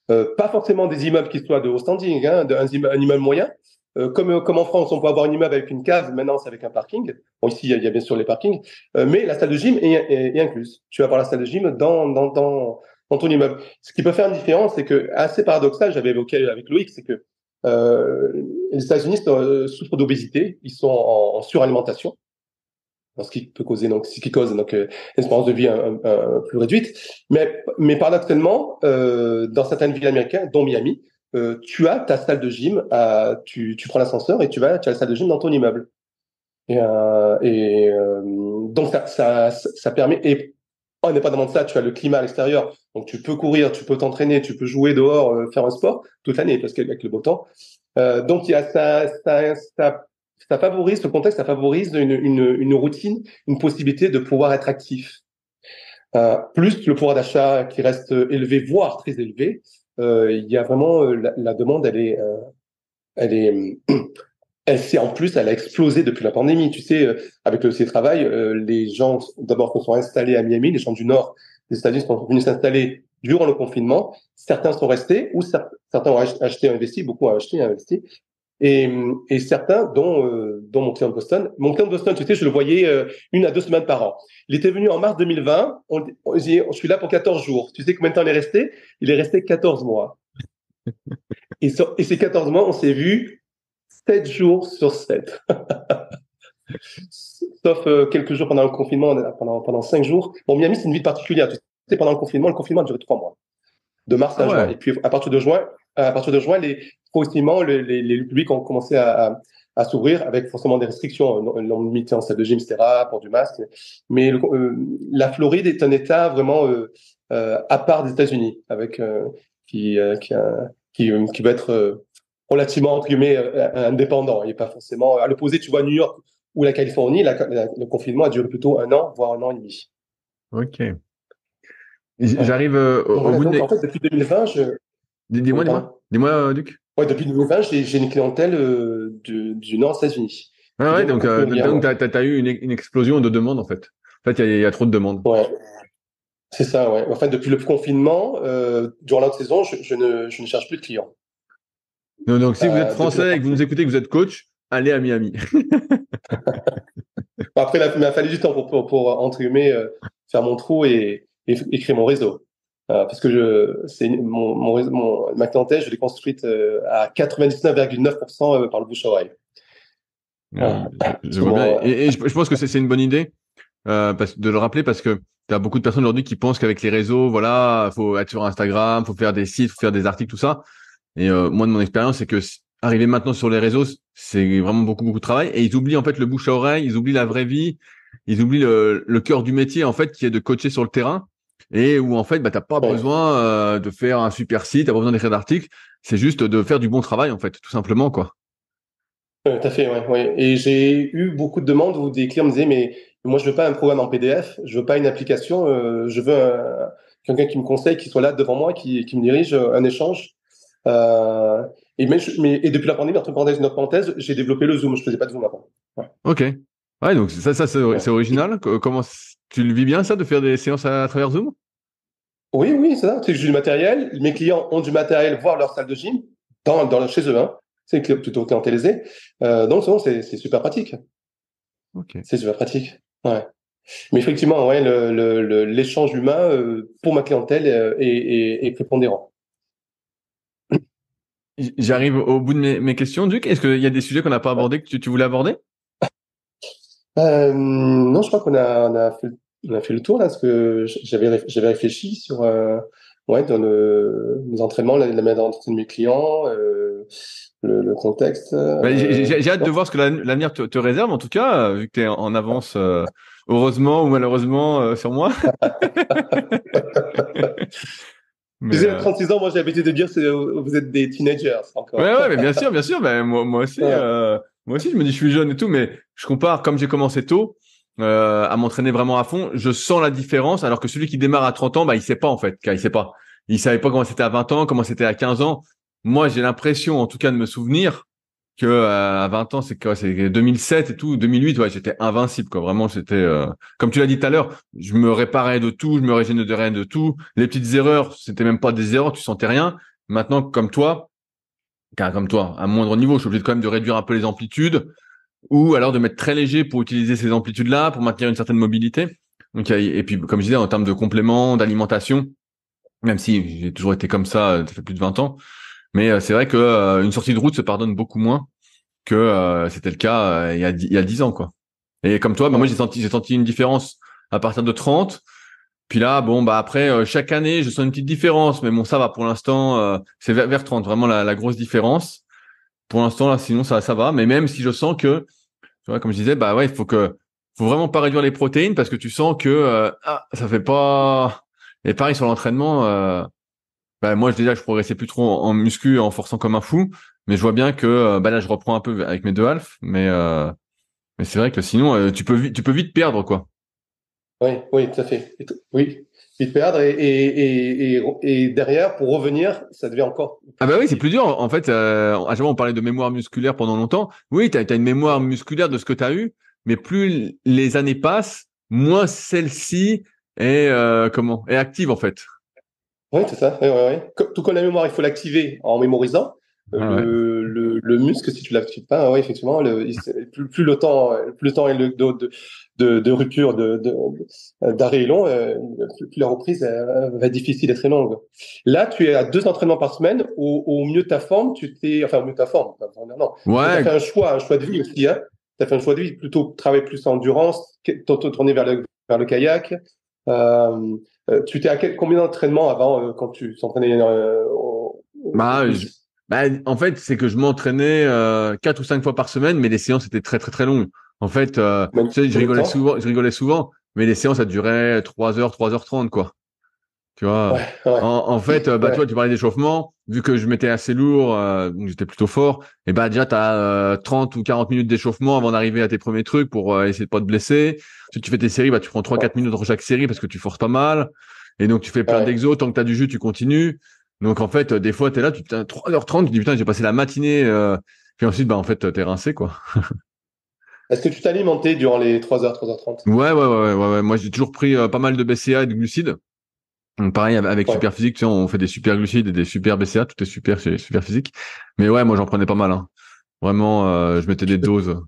Pas forcément des immeubles qui soient de haut standing, hein, un immeuble moyen. Comme en France, on peut avoir un immeuble avec une cave, maintenant c'est avec un parking. Bon, ici, il y a bien sûr les parkings, mais la salle de gym est incluse. Tu vas avoir la salle de gym dans ton immeuble. Ce qui peut faire une différence, c'est que, assez paradoxal, j'avais évoqué avec Loïc, c'est que euh, les États-Unis souffrent d'obésité, ils sont en suralimentation, ce qui peut causer ce qui cause une espérance de vie plus réduite. Mais paradoxalement, dans certaines villes américaines, dont Miami, tu as ta salle de gym, tu prends l'ascenseur et tu as la salle de gym dans ton immeuble. Donc ça permet. Et indépendamment de ça, tu as le climat à l'extérieur, donc tu peux courir, tu peux t'entraîner, tu peux jouer dehors, faire un sport toute l'année parce qu'avec le beau temps. Donc il y a ça favorise ce contexte, ça favorise une routine, une possibilité de pouvoir être actif. Plus le pouvoir d'achat qui reste élevé, voire très élevé, il y a vraiment la demande, elle est, elle a explosé depuis la pandémie. Tu sais, avec le télétravail, les gens d'abord se sont installés à Miami, les gens du nord des États-Unis sont venus s'installer durant le confinement. Certains sont restés ou certains ont acheté, investi, beaucoup ont acheté, investi. Et certains, dont mon client de Boston. Mon client de Boston, tu sais, je le voyais 1 à 2 semaines par an. Il était venu en mars 2020. Je suis là pour 14 jours. Tu sais combien de temps il est resté? Il est resté 14 mois. Et ces 14 mois, on s'est vu 7 jours sur 7. Sauf quelques jours pendant le confinement, pendant 5 jours. Bon, Miami, c'est une ville particulière. Tu sais, pendant le confinement a duré 3 mois, de mars Ah à juin. ouais. Et puis, à partir de juin, progressivement, les publics ont commencé à s'ouvrir avec forcément des restrictions, nombre limité en salle de gym, etc., pour du masque. Mais la Floride est un État vraiment à part des États-Unis, avec qui, qui va être relativement entre guillemets indépendant. Il n'est pas forcément à l'opposé. Tu vois, New York ou la Californie, le confinement a duré plutôt 1 an, voire 1 an et demi. Ok. Ouais. J'arrive Donc au voilà. bout Donc en fait, depuis 2020, Dis-moi, oui, dis-moi. pardon. Dis-moi, Duc. Ouais, depuis 2020, j'ai une clientèle du nord des États-Unis Ah qui ouais, vient donc beaucoup plus régulièrement. t'as eu une explosion de demandes, en fait. En fait, il y a trop de demandes. Ouais, c'est ça, ouais. En fait, depuis le confinement, durant la saison, je ne cherche plus de clients. Donc, si vous êtes Depuis la français et que vous nous écoutez, que vous êtes coach, allez à Miami. Après, il m'a fallu du temps pour entre guillemets, faire mon trou et créer mon réseau. Parce que ma clientèle, je l'ai construite à 99,9% par le bouche à oreille. Euh, je vois bien. Souvent, Et je pense que c'est une bonne idée. de le rappeler parce que tu as beaucoup de personnes aujourd'hui qui pensent qu'avec les réseaux, voilà, faut être sur Instagram, faut faire des sites, faut faire des articles, tout ça. Et moi, de mon expérience, c'est que arriver maintenant sur les réseaux, c'est vraiment beaucoup, beaucoup de travail. Et ils oublient en fait le bouche à oreille, ils oublient la vraie vie, ils oublient le cœur du métier en fait, qui est de coacher sur le terrain. Et où en fait, bah, t'as pas Ouais. besoin de faire un super site, t'as pas besoin d'écrire d'articles. C'est juste de faire du bon travail en fait, tout simplement quoi. Tout à fait, ouais, ouais. Et j'ai eu beaucoup de demandes où des clients me disaient, mais moi, je veux pas un programme en PDF, je veux pas une application, je veux quelqu'un qui me conseille, qui soit là devant moi, qui me dirige, un échange. Euh, et depuis la pandémie, entre parenthèses, une autre parenthèse, j'ai développé le Zoom. Je faisais pas de Zoom avant. Ouais, Ok. Ouais, donc ça c'est ouais. original. Comment tu le vis bien ça de faire des séances à travers Zoom? Oui, oui, c'est ça. C'est que j'ai du matériel. Mes clients ont du matériel, voire leur salle de gym, chez eux, hein. C'est plutôt clientélisé. Donc, c'est super pratique. Ok. C'est super pratique. Ouais. Mais effectivement, ouais, l'échange humain pour ma clientèle est prépondérant. J'arrive au bout de mes questions, Duc. Est-ce qu'il y a des sujets qu'on n'a pas Ouais. abordés que tu voulais aborder? Non, je crois on a fait le tour là, parce que j'avais réfléchi sur ouais, dans les entraînements, la manière d'entraîner mes clients, le contexte. Bah, j'ai hâte de voir ce que l'avenir te réserve, en tout cas, vu que tu es en avance, heureusement ou malheureusement, sur moi. Tu Mais sais, à 36 ans, moi j'ai l'habitude de dire vous êtes des teenagers ouais, encore. ouais, mais bien sûr, bien sûr. Ben, Ouais, moi aussi, je me dis, je suis jeune et tout, mais je compare, comme j'ai commencé tôt, à m'entraîner vraiment à fond, je sens la différence, alors que celui qui démarre à 30 ans, bah, il sait pas, en fait, car il sait pas. Il savait pas comment c'était à 20 ans, comment c'était à 15 ans. Moi, j'ai l'impression, en tout cas, de me souvenir que, à 20 ans, c'est quoi, c'est 2007 et tout, 2008, ouais, j'étais invincible, quoi. Vraiment, c'était, comme tu l'as dit tout à l'heure, je me réparais de tout, je me régénérais de tout. Les petites erreurs, c'était même pas des erreurs, tu sentais rien. Maintenant, comme toi, car comme toi, à moindre niveau, je suis obligé quand même de réduire un peu les amplitudes ou alors de mettre très léger pour utiliser ces amplitudes-là, pour maintenir une certaine mobilité. Donc, et puis, comme je disais, en termes de compléments, d'alimentation, même si j'ai toujours été comme ça fait plus de 20 ans, mais c'est vrai que une sortie de route se pardonne beaucoup moins que c'était le cas il y a 10 ans, quoi. Et comme toi, bah, moi, ouais, j'ai senti une différence à partir de 30. Puis là, bon, bah après, chaque année, je sens une petite différence, mais bon, ça va pour l'instant, c'est vers 30, vraiment la grosse différence. Pour l'instant, là, sinon, ça va. Mais même si je sens que, tu vois, comme je disais, bah ouais, faut vraiment pas réduire les protéines parce que tu sens que, ça fait pas, et pareil sur l'entraînement, bah moi, déjà, je progressais plus trop en muscu, en forçant comme un fou. Mais je vois bien que, bah là, je reprends un peu avec mes deux halves. Mais c'est vrai que sinon, tu peux vite perdre, quoi. oui, oui, tout à fait. Oui, vite perdre et derrière, pour revenir, ça devient encore plus Ah bah oui, c'est difficile. plus dur. En fait, à chaque fois, on parlait de mémoire musculaire pendant longtemps. Oui, t'as une mémoire musculaire de ce que t'as eu, mais plus les années passent, moins celle-ci est active en fait. Oui, c'est ça. Oui, oui, oui. Tout comme la mémoire, il faut l'activer en mémorisant. Ah ouais. Le muscle, si tu l'actives pas, oui, effectivement, plus le temps est de rupture, d'arrêt est long, plus la reprise va être difficile et très longue. Là, tu es à 2 entraînements par semaine. Au mieux de ta forme, enfin, au mieux de ta forme, non. Tu as fait Ouais. un choix de vie aussi, hein. Tu as fait un choix de vie, plutôt travailler plus en endurance, tourner vers le kayak. Euh, Tu étais à combien d'entraînements avant quand tu t'entraînais au Bah, plus? en fait, c'est que je m'entraînais 4 ou 5 fois par semaine, mais les séances étaient très très très longues. En fait, tu sais, Combien de temps? je rigolais souvent, mais les séances ça durait 3 heures, 3h30 quoi. Tu vois. Ouais, ouais, En fait, bah, tu ouais, vois, tu parlais d'échauffement. Vu que je m'étais assez lourd, donc j'étais plutôt fort, et bah, déjà, tu as 30 ou 40 minutes d'échauffement avant d'arriver à tes premiers trucs pour essayer de pas te blesser. Si tu fais tes séries, bah, tu prends 3 4 minutes entre chaque série parce que tu forces pas mal. Et donc, tu fais plein ouais. d'exos. Tant que tu as du jus, tu continues. Donc, en fait, des fois, tu es là, tu t'as 3h30, tu dis, putain, j'ai passé la matinée, puis ensuite, bah, en fait, t'es rincé, quoi. Est-ce que tu t'alimentais durant les 3h30? Ouais. Moi, j'ai toujours pris pas mal de BCA et de glucides. Donc pareil avec Ouais. Superphysique, tu sais, on fait des super glucides et des super BCA, tout est super chez Superphysique. Mais ouais, moi j'en prenais pas mal, hein. Vraiment, je mettais des doses.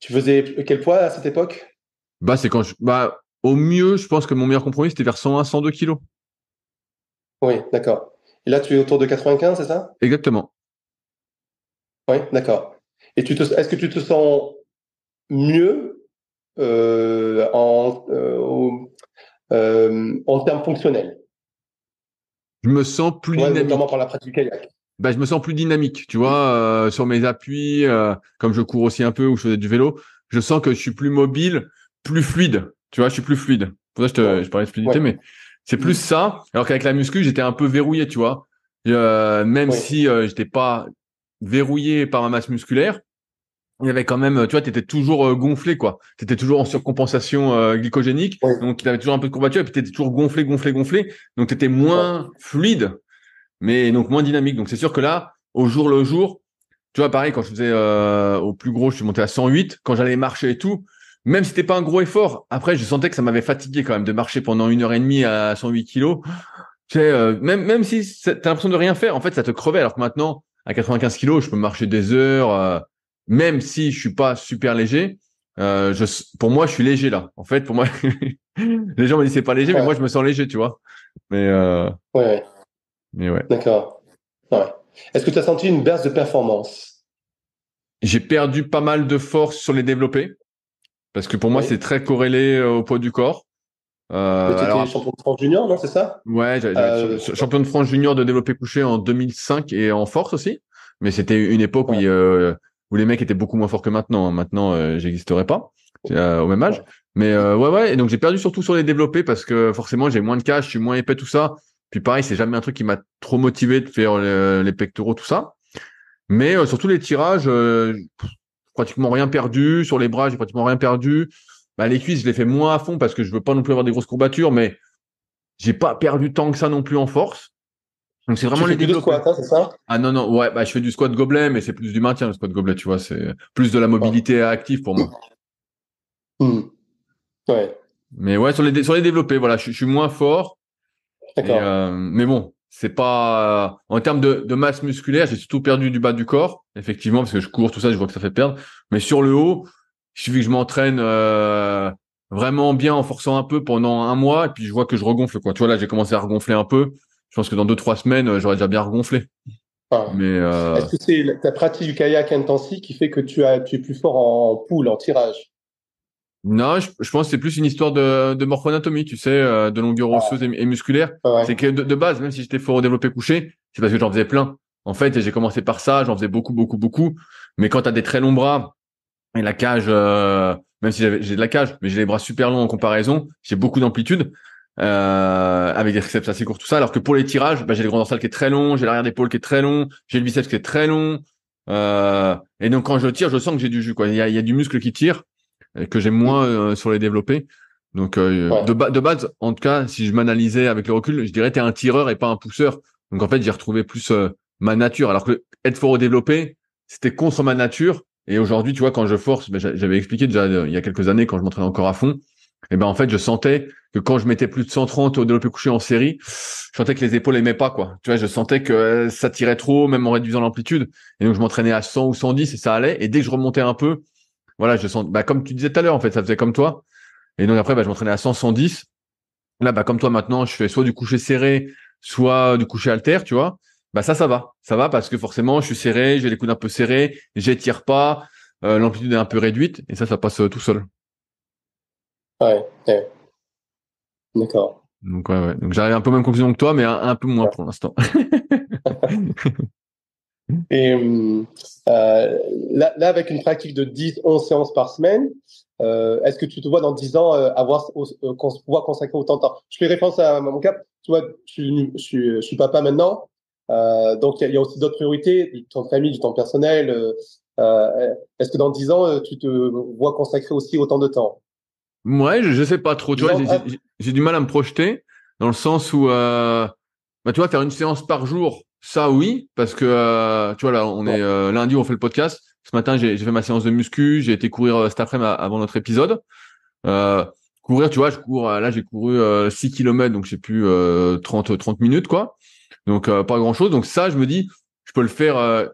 Tu faisais quel poids à cette époque? Bah c'est bah au mieux, je pense que mon meilleur compromis c'était vers 101, 102 kilos. Oui, d'accord. Et là, tu es autour de 95, c'est ça? Exactement. Oui, d'accord. Et est-ce que tu te sens mieux? en termes fonctionnels. Je me sens plus Ouais, dynamique. notamment par la pratique du kayak. Bah, je me sens plus dynamique, tu vois, sur mes appuis, comme je cours aussi un peu ou je faisais du vélo, je sens que je suis plus mobile, plus fluide. Tu vois, je suis plus fluide. Pour ça, je parlais de fluidité, Ouais. mais c'est plus ça. Alors qu'avec la muscu, j'étais un peu verrouillé, tu vois. Même Oui. si j'étais pas verrouillé par ma masse musculaire, il y avait quand même, tu vois, t'étais toujours gonflé, quoi. T'étais toujours en surcompensation glycogénique, Oui. donc t'avais toujours un peu de courbature, et puis t'étais toujours gonflé, gonflé, gonflé. Donc t'étais Ouais. moins fluide, mais donc moins dynamique. Donc c'est sûr que là, au jour le jour, tu vois, pareil, quand je faisais au plus gros, je suis monté à 108. Quand j'allais marcher et tout, même si c'était pas un gros effort, après, je sentais que ça m'avait fatigué quand même de marcher pendant 1 heure et demie à 108 kilos. Tu sais, même si t'as l'impression de rien faire, en fait, ça te crevait. Alors que maintenant, à 95 kilos, je peux marcher des heures, même si je suis pas super léger. Pour moi, je suis léger là. En fait, pour moi, les gens me disent c'est pas léger, mais moi, Ouais. je me sens léger, tu vois. Mais, Ouais. Ouais. mais ouais. D'accord. Ouais. Est-ce que tu as senti une baisse de performance? J'ai perdu pas mal de force sur les développés. Parce que pour moi, c'est Oui. très corrélé au poids du corps. Mais tu étais Alors, champion de France junior, non, c'est ça? ouais, j'avais été C'est ça. champion de France junior de développé couché en 2005 et en force aussi. Mais c'était une époque Ouais. où les mecs étaient beaucoup moins forts que maintenant. Maintenant, j'existerais pas au même âge. Ouais. Mais ouais. Et donc, j'ai perdu surtout sur les développés parce que forcément, j'ai moins de cash, je suis moins épais, tout ça. Puis pareil, c'est jamais un truc qui m'a trop motivé de faire les pectoraux, tout ça. Mais surtout les tirages, pratiquement rien perdu. Sur les bras, j'ai pratiquement rien perdu. Bah, les cuisses, je les fais moins à fond parce que je veux pas non plus avoir des grosses courbatures, mais j'ai pas perdu tant que ça non plus en force. Donc c'est vraiment Tu les fais plus de développer. squat, hein, c'est ça? Ah non, non, ouais, bah je fais du squat gobelet, mais c'est plus du maintien, le squat gobelet, tu vois, c'est plus de la Ouais. mobilité active pour moi. Hmm. Ouais. Mais ouais, sur les développés, voilà, je suis moins fort. Et D'accord. mais bon, c'est pas en termes de masse musculaire, j'ai surtout perdu du bas du corps, effectivement, parce que je cours, tout ça, je vois que ça fait perdre. Mais sur le haut, il suffit que je m'entraîne vraiment bien en forçant un peu pendant un mois, et puis je vois que je regonfle, quoi. Tu vois, là, j'ai commencé à regonfler un peu. Je pense que dans 2, 3 semaines, j'aurais déjà bien regonflé. Ah. Mais Est-ce que c'est ta pratique du kayak intensive qui fait que tu es plus fort en poule, en tirage? non, je pense que c'est plus une histoire de morphoanatomie, tu sais, de longueur osseuse Ah. et musculaire. C'est Ouais. que de base, même si j'étais fort au développé couché, c'est parce que j'en faisais plein. En fait, j'ai commencé par ça, j'en faisais beaucoup, beaucoup, beaucoup. Mais quand tu as des très longs bras et la cage, même si j'ai de la cage, mais j'ai les bras super longs en comparaison, j'ai beaucoup d'amplitude, avec des triceps assez courts, tout ça. Alors que pour les tirages, bah, j'ai le grand dorsal qui est très long, j'ai l'arrière d'épaule qui est très long, j'ai le biceps qui est très long. Et donc quand je tire, je sens que j'ai du jus, quoi. Il y a du muscle qui tire que j'aime moins sur les développés. Donc Ouais. de base, en tout cas, si je m'analysais avec le recul, je dirais t'es un tireur et pas un pousseur. Donc en fait, j'ai retrouvé plus ma nature. Alors que être fort au développé, c'était contre ma nature. Et aujourd'hui, tu vois, quand je force, ben, j'avais expliqué déjà il y a quelques années quand je m'entraînais encore à fond. Et ben en fait, je sentais que quand je mettais plus de 130 au développé couché en série, je sentais que les épaules aimaient pas, quoi. Tu vois, je sentais que ça tirait trop, même en réduisant l'amplitude. Et donc je m'entraînais à 100 ou 110 et ça allait. Et dès que je remontais un peu, voilà, je sens, bah, comme tu disais tout à l'heure, en fait, ça faisait comme toi. Et donc après, bah, je m'entraînais à 100, 110. Là, bah, comme toi, maintenant, je fais soit du coucher serré, soit du coucher haltère, tu vois. Bah, ça va. Ça va parce que forcément, je suis serré, j'ai les coudes un peu serrés, j'étire pas, l'amplitude est un peu réduite, et ça passe tout seul. Ouais. Ouais. D'accord. Donc, ouais. Donc, j'arrive un peu aux mêmes conclusions que toi, mais un peu moins Ouais. pour l'instant. Et là, avec une pratique de 10, 11 séances par semaine, est-ce que tu te vois dans 10 ans pouvoir consacrer autant de temps? Je fais référence à mon cas. Tu vois, je suis papa maintenant. Donc, il y a aussi d'autres priorités, du temps de famille, du temps personnel. Est-ce que dans 10 ans, tu te vois consacrer aussi autant de temps? Ouais, je sais pas trop. Tu 10 vois, ans, j'ai du mal à me projeter dans le sens où, bah, tu vois, faire une séance par jour, ça oui, parce que, tu vois, là, on est lundi, on fait le podcast. Ce matin, j'ai fait ma séance de muscu, j'ai été courir cet après-midi avant notre épisode. Euh, courir, tu vois, je cours, là, j'ai couru 6 km, donc j'ai plus 30 minutes, quoi. Donc, pas grand-chose. Donc ça, je me dis, je peux le faire.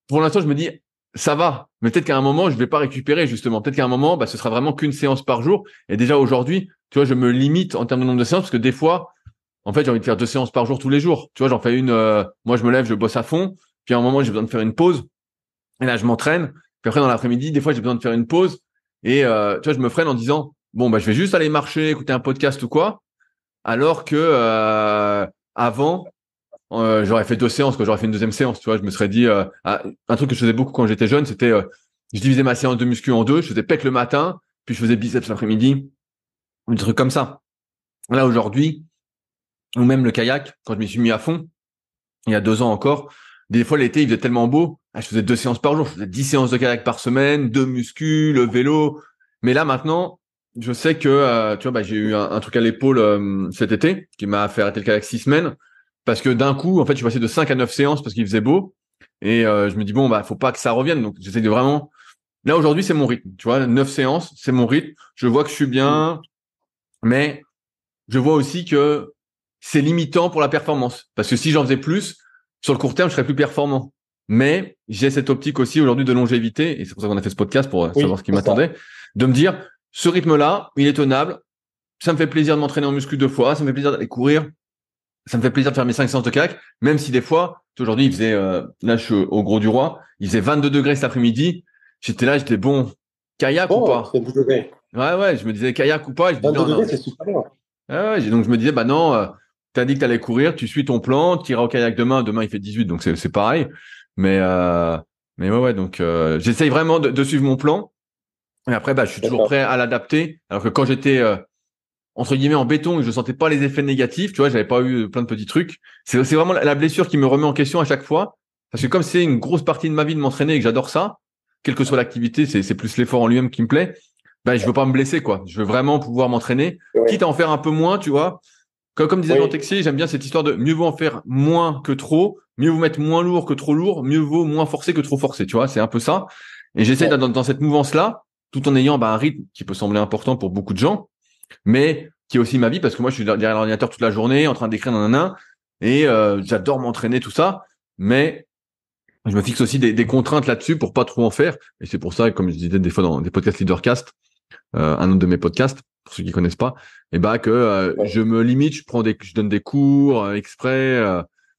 Pour l'instant, je me dis, ça va. Mais peut-être qu'à un moment, je vais pas récupérer, justement. Peut-être qu'à un moment, bah, ce sera vraiment qu'une séance par jour. Et déjà aujourd'hui, tu vois, je me limite en termes de nombre de séances parce que des fois, en fait, j'ai envie de faire 2 séances par jour tous les jours. Tu vois, j'en fais une, moi, je me lève, je bosse à fond. Puis à un moment, j'ai besoin de faire une pause. Et là, je m'entraîne. Puis après, dans l'après-midi, des fois, j'ai besoin de faire une pause. Et tu vois, je me freine en disant bon bah je vais juste aller marcher, écouter un podcast ou quoi, alors que avant j'aurais fait 2 séances, quoi. J'aurais fait une deuxième séance, tu vois. Je me serais dit un truc que je faisais beaucoup quand j'étais jeune, c'était je divisais ma séance de muscu en deux, je faisais pec le matin, puis je faisais biceps l'après-midi, des trucs comme ça. Là aujourd'hui, ou même le kayak, quand je m'y suis mis à fond, il y a 2 ans encore, des fois l'été il faisait tellement beau, je faisais 2 séances par jour, je faisais 10 séances de kayak par semaine, 2 muscu, le vélo. Mais là maintenant, je sais que tu vois, bah, j'ai eu un truc à l'épaule cet été qui m'a fait arrêter le kayak 6 semaines parce que d'un coup, en fait, je suis passé de 5 à 9 séances parce qu'il faisait beau et je me dis bon bah faut pas que ça revienne, donc j'essaie de vraiment. Là aujourd'hui, c'est mon rythme, tu vois, 9 séances, c'est mon rythme. Je vois que je suis bien, mais je vois aussi que c'est limitant pour la performance. Parce que si j'en faisais plus, sur le court terme, je serais plus performant. Mais j'ai cette optique aussi aujourd'hui de longévité, et c'est pour ça qu'on a fait ce podcast pour savoir ce qui m'attendait, de me dire, ce rythme-là, il est tenable, ça me fait plaisir de m'entraîner en muscu 2 fois, ça me fait plaisir d'aller courir, ça me fait plaisir de faire mes 5 séances de kayak, même si des fois, aujourd'hui, il faisait, là je suis au Gros du Roi, il faisait 22 degrés cet après-midi, j'étais bon, kayak ou pas? C'est 22 degrés. Ouais, je me disais kayak ou pas, et je me disais 22 non, degrés, c'est super bien. donc je me disais bah non, t'as dit que t'allais courir, tu suis ton plan, tu iras au kayak demain il fait 18 donc c'est pareil. Mais ouais donc j'essaye vraiment de suivre mon plan. Et après bah je suis toujours prêt à l'adapter. Alors que quand j'étais entre guillemets en béton et je sentais pas les effets négatifs, tu vois, j'avais pas eu plein de petits trucs. C'est vraiment la blessure qui me remet en question à chaque fois parce que comme c'est une grosse partie de ma vie de m'entraîner et que j'adore ça, quelle que soit l'activité, c'est plus l'effort en lui-même qui me plaît. Bah je veux pas me blesser quoi. Je veux vraiment pouvoir m'entraîner, quitte à en faire un peu moins, tu vois. Comme disait Jean Texier, j'aime bien cette histoire de mieux vaut en faire moins que trop, mieux vaut mettre moins lourd que trop lourd, mieux vaut moins forcer que trop forcer, tu vois, c'est un peu ça. Et j'essaie d'être dans cette mouvance-là, tout en ayant un rythme qui peut sembler important pour beaucoup de gens, mais qui est aussi ma vie, parce que moi je suis derrière l'ordinateur toute la journée, en train d'écrire et j'adore m'entraîner, tout ça, mais je me fixe aussi des contraintes là-dessus pour pas trop en faire. Et c'est pour ça, comme je disais des fois dans des podcasts Leadercast, un autre de mes podcasts, pour ceux qui connaissent pas, et bah que je me limite, je donne des cours exprès,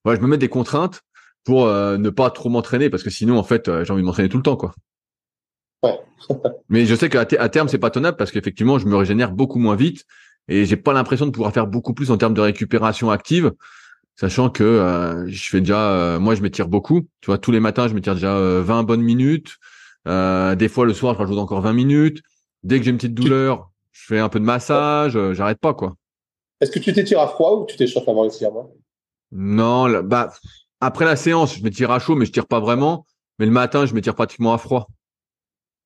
je me mets des contraintes pour ne pas trop m'entraîner parce que sinon en fait j'ai envie de m'entraîner tout le temps quoi. Ouais. Mais je sais qu'à terme c'est pas tenable parce qu'effectivement je me régénère beaucoup moins vite et j'ai pas l'impression de pouvoir faire beaucoup plus en termes de récupération active, sachant que je fais déjà, moi je m'étire beaucoup, tu vois, tous les matins je m'étire déjà 20 bonnes minutes, des fois le soir je rajoute encore 20 minutes. Dès que j'ai une petite douleur, je fais un peu de massage, j'arrête pas, quoi. Est-ce que tu t'étires à froid ou tu t'échauffes avant l'étirement? Non, bah, après la séance, je m'étire à chaud, mais je tire pas vraiment. Mais le matin, je m'étire pratiquement à froid.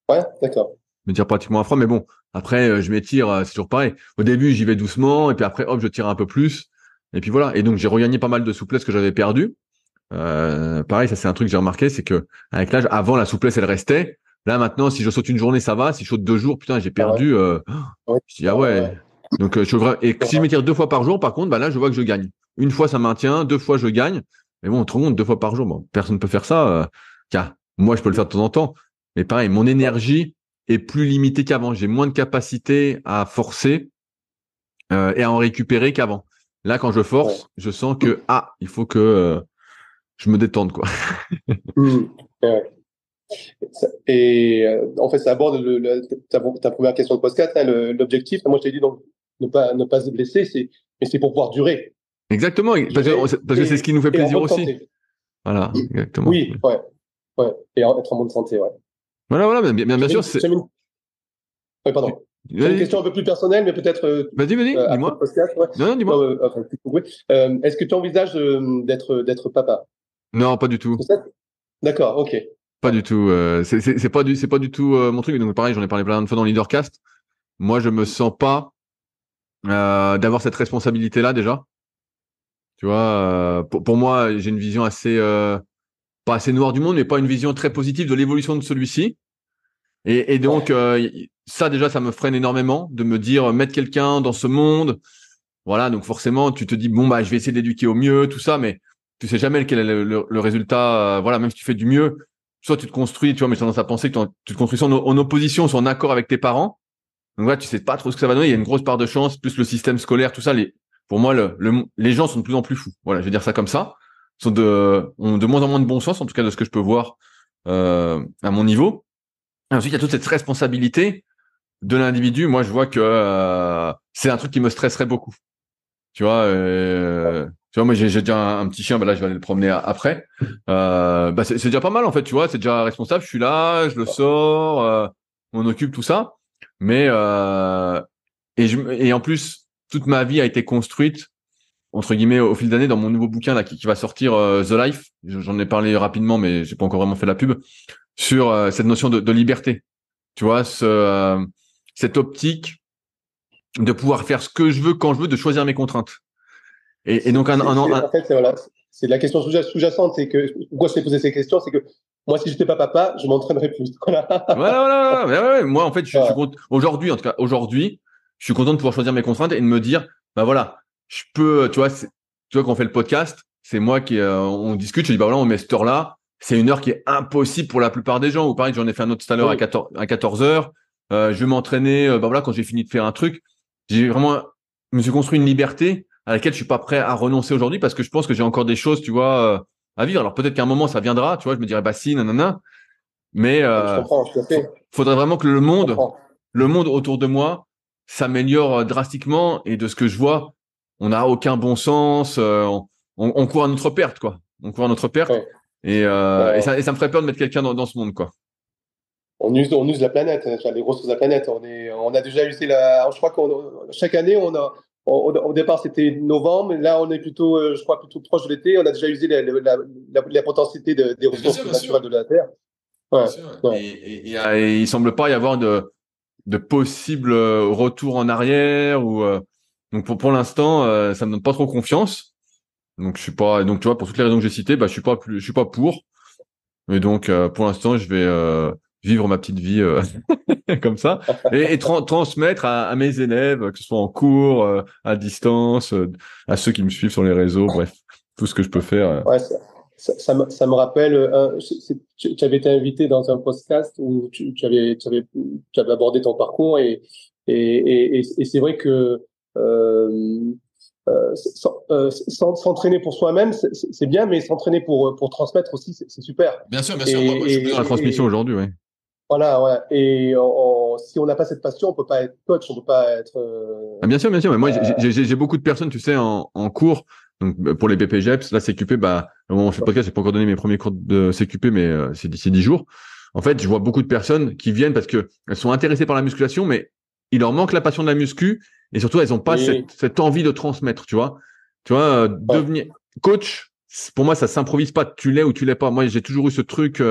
Ouais, d'accord. Je m'étire pratiquement à froid, mais bon, après, je m'étire, c'est toujours pareil. Au début, j'y vais doucement, et puis après, hop, je tire un peu plus. Et puis voilà. Et donc, j'ai regagné pas mal de souplesse que j'avais perdue. Pareil, ça c'est un truc que j'ai remarqué, c'est que avec l'âge, avant, la souplesse, elle restait. Là, maintenant, si je saute une journée, ça va. Si je saute 2 jours, putain, j'ai perdu. Je dis, ah ouais. Donc, et si je m'étire 2 fois par jour, par contre, bah là, je vois que je gagne. Une fois, ça maintient. 2 fois, je gagne. Mais bon, on te rend compte, 2 fois par jour, bon, personne ne peut faire ça. Tiens, moi, je peux le faire de temps en temps. Mais pareil, mon énergie est plus limitée qu'avant. J'ai moins de capacité à forcer et à en récupérer qu'avant. Là, quand je force, je sens que, il faut que je me détende, quoi. Et en fait, ça aborde ta première question de podcast, hein, l'objectif. Moi, je t'ai dit donc ne pas se blesser, mais c'est pour pouvoir durer. Exactement, parce que c'est ce qui nous fait plaisir aussi. Santé. Voilà, exactement. Oui, ouais, et être en bonne santé, ouais. Voilà, bien sûr. Oui, pardon. C'est une question un peu plus personnelle, mais peut-être. Vas-y, dis-moi. Podcast, ouais. Non, dis-moi. Est-ce que tu envisages d'être papa? Non, pas du tout. D'accord, ok. Pas du tout. C'est pas du tout mon truc. Donc pareil, j'en ai parlé plein de fois dans Leadercast. Moi, je me sens pas d'avoir cette responsabilité-là déjà. Tu vois, pour moi, j'ai une vision assez pas assez noire du monde, mais pas une vision très positive de l'évolution de celui-ci. Et donc ça déjà, ça me freine énormément de me dire mettre quelqu'un dans ce monde. Voilà, donc forcément, tu te dis bon bah je vais essayer d'éduquer au mieux, tout ça, mais tu sais jamais quel est le résultat. Voilà, même si tu fais du mieux, soit tu te construis, tu vois, mais j'ai tendance à penser que tu te construis soit en opposition, soit en accord avec tes parents. Donc voilà, tu sais pas trop ce que ça va donner. Il y a une grosse part de chance, plus le système scolaire, tout ça. Pour moi, les gens sont de plus en plus fous. Voilà, je vais dire ça comme ça. Ont de moins en moins de bon sens, en tout cas de ce que je peux voir à mon niveau. Et ensuite, il y a toute cette responsabilité de l'individu, moi, je vois que c'est un truc qui me stresserait beaucoup. Tu vois, moi, j'ai déjà un petit chien. Bah là, je vais aller le promener après. Bah, c'est déjà pas mal en fait. Tu vois, c'est déjà responsable. Je suis là, je le sors, on occupe tout ça. Mais et en plus, toute ma vie a été construite entre guillemets au fil d'année dans mon nouveau bouquin là qui va sortir The Life. J'en ai parlé rapidement, mais j'ai pas encore vraiment fait la pub sur cette notion de liberté. Tu vois, cette optique de pouvoir faire ce que je veux quand je veux, de choisir mes contraintes. Et donc En fait, voilà, c'est la question sous-jacente, c'est que pourquoi je t'ai posé ces questions, c'est que moi, si je n'étais pas papa, je m'entraînerais plus. Voilà. voilà. Ouais. Moi, en fait, je suis Voilà. content. Aujourd'hui, en tout cas, aujourd'hui, je suis content de pouvoir choisir mes contraintes et de me dire, bah voilà, je peux, tu vois, quand on fait le podcast, c'est moi qui, on discute, je dis, bah voilà, on met cette heure-là. C'est une heure qui est impossible pour la plupart des gens. Ou pareil, j'en ai fait un autre tout à l'heure Oui. à 14 heures. Je vais m'entraîner, bah voilà, quand j'ai fini de faire un truc. J'ai vraiment, je me suis construit une liberté à laquelle je suis pas prêt à renoncer aujourd'hui parce que je pense que j'ai encore des choses, tu vois, à vivre. Alors peut-être qu'à un moment ça viendra, tu vois, je me dirais bah si, nanana, mais Je comprends, tout à fait. faudrait vraiment que Je comprends. le monde autour de moi s'améliore drastiquement et de ce que je vois, on n'a aucun bon sens, on court à notre perte quoi, on court à notre perte Ouais. et Euh, ça me ferait peur de mettre quelqu'un dans ce monde quoi. on use la planète, enfin, les ressources de la planète. On a déjà usé je crois chaque année, au départ c'était novembre, mais là on est plutôt, je crois, plutôt proche de l'été. On a déjà usé la potentialité des ressources Bien sûr. naturelles de la Terre. Bien Ouais, sûr. ouais. Et il semble pas y avoir de possibles retours en arrière ou donc pour l'instant ça me donne pas trop confiance. Donc je suis pas donc tu vois pour toutes les raisons que j'ai citées, bah je suis pas pour. Et donc pour l'instant je vais vivre ma petite vie comme ça et transmettre à mes élèves que ce soit en cours, à distance, à ceux qui me suivent sur les réseaux, bref, tout ce que je peux faire. Ouais, ça me rappelle, tu avais été invité dans un podcast où tu avais abordé ton parcours et c'est vrai que euh, s'entraîner pour soi-même, c'est bien, mais s'entraîner pour transmettre aussi, c'est super. Bien Et, sûr, moi je suis plus dans la transmission et aujourd'hui, ouais. voilà, voilà. Et si on n'a pas cette passion, on peut pas être coach, on peut pas être. Ah, bien sûr, mais moi j'ai beaucoup de personnes, tu sais, en cours. Donc pour les BPGEPS, là CQP, bah au moment où on fait le podcast, j'ai pas encore donné mes premiers cours de CQP, mais c'est d'ici 10 jours. En fait, je vois beaucoup de personnes qui viennent parce que elles sont intéressées par la musculation, mais il leur manque la passion de la muscu et surtout elles ont pas Oui, cette envie de transmettre, tu vois. Tu vois, ouais, devenir coach, pour moi ça s'improvise pas. Tu l'es ou tu l'es pas. Moi j'ai toujours eu ce truc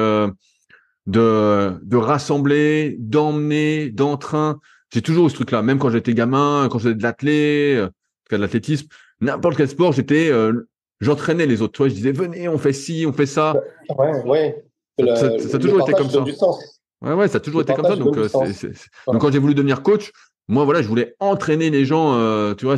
de rassembler, d'emmener, d'entrain. J'ai toujours eu ce truc-là, même quand j'étais gamin, quand je faisais de l'athlé, de l'athlétisme, n'importe quel sport, j'entraînais les autres. Tu vois, je disais, venez, on fait ci, on fait ça. ouais, ouais. Ça a Le toujours été partage comme lui donne ça. du sens. Ouais, ça a toujours Le été comme ça. partage lui Donc, donne du sens. donc Ouais. quand j'ai voulu devenir coach, moi, voilà, je voulais entraîner les gens. Tu vois,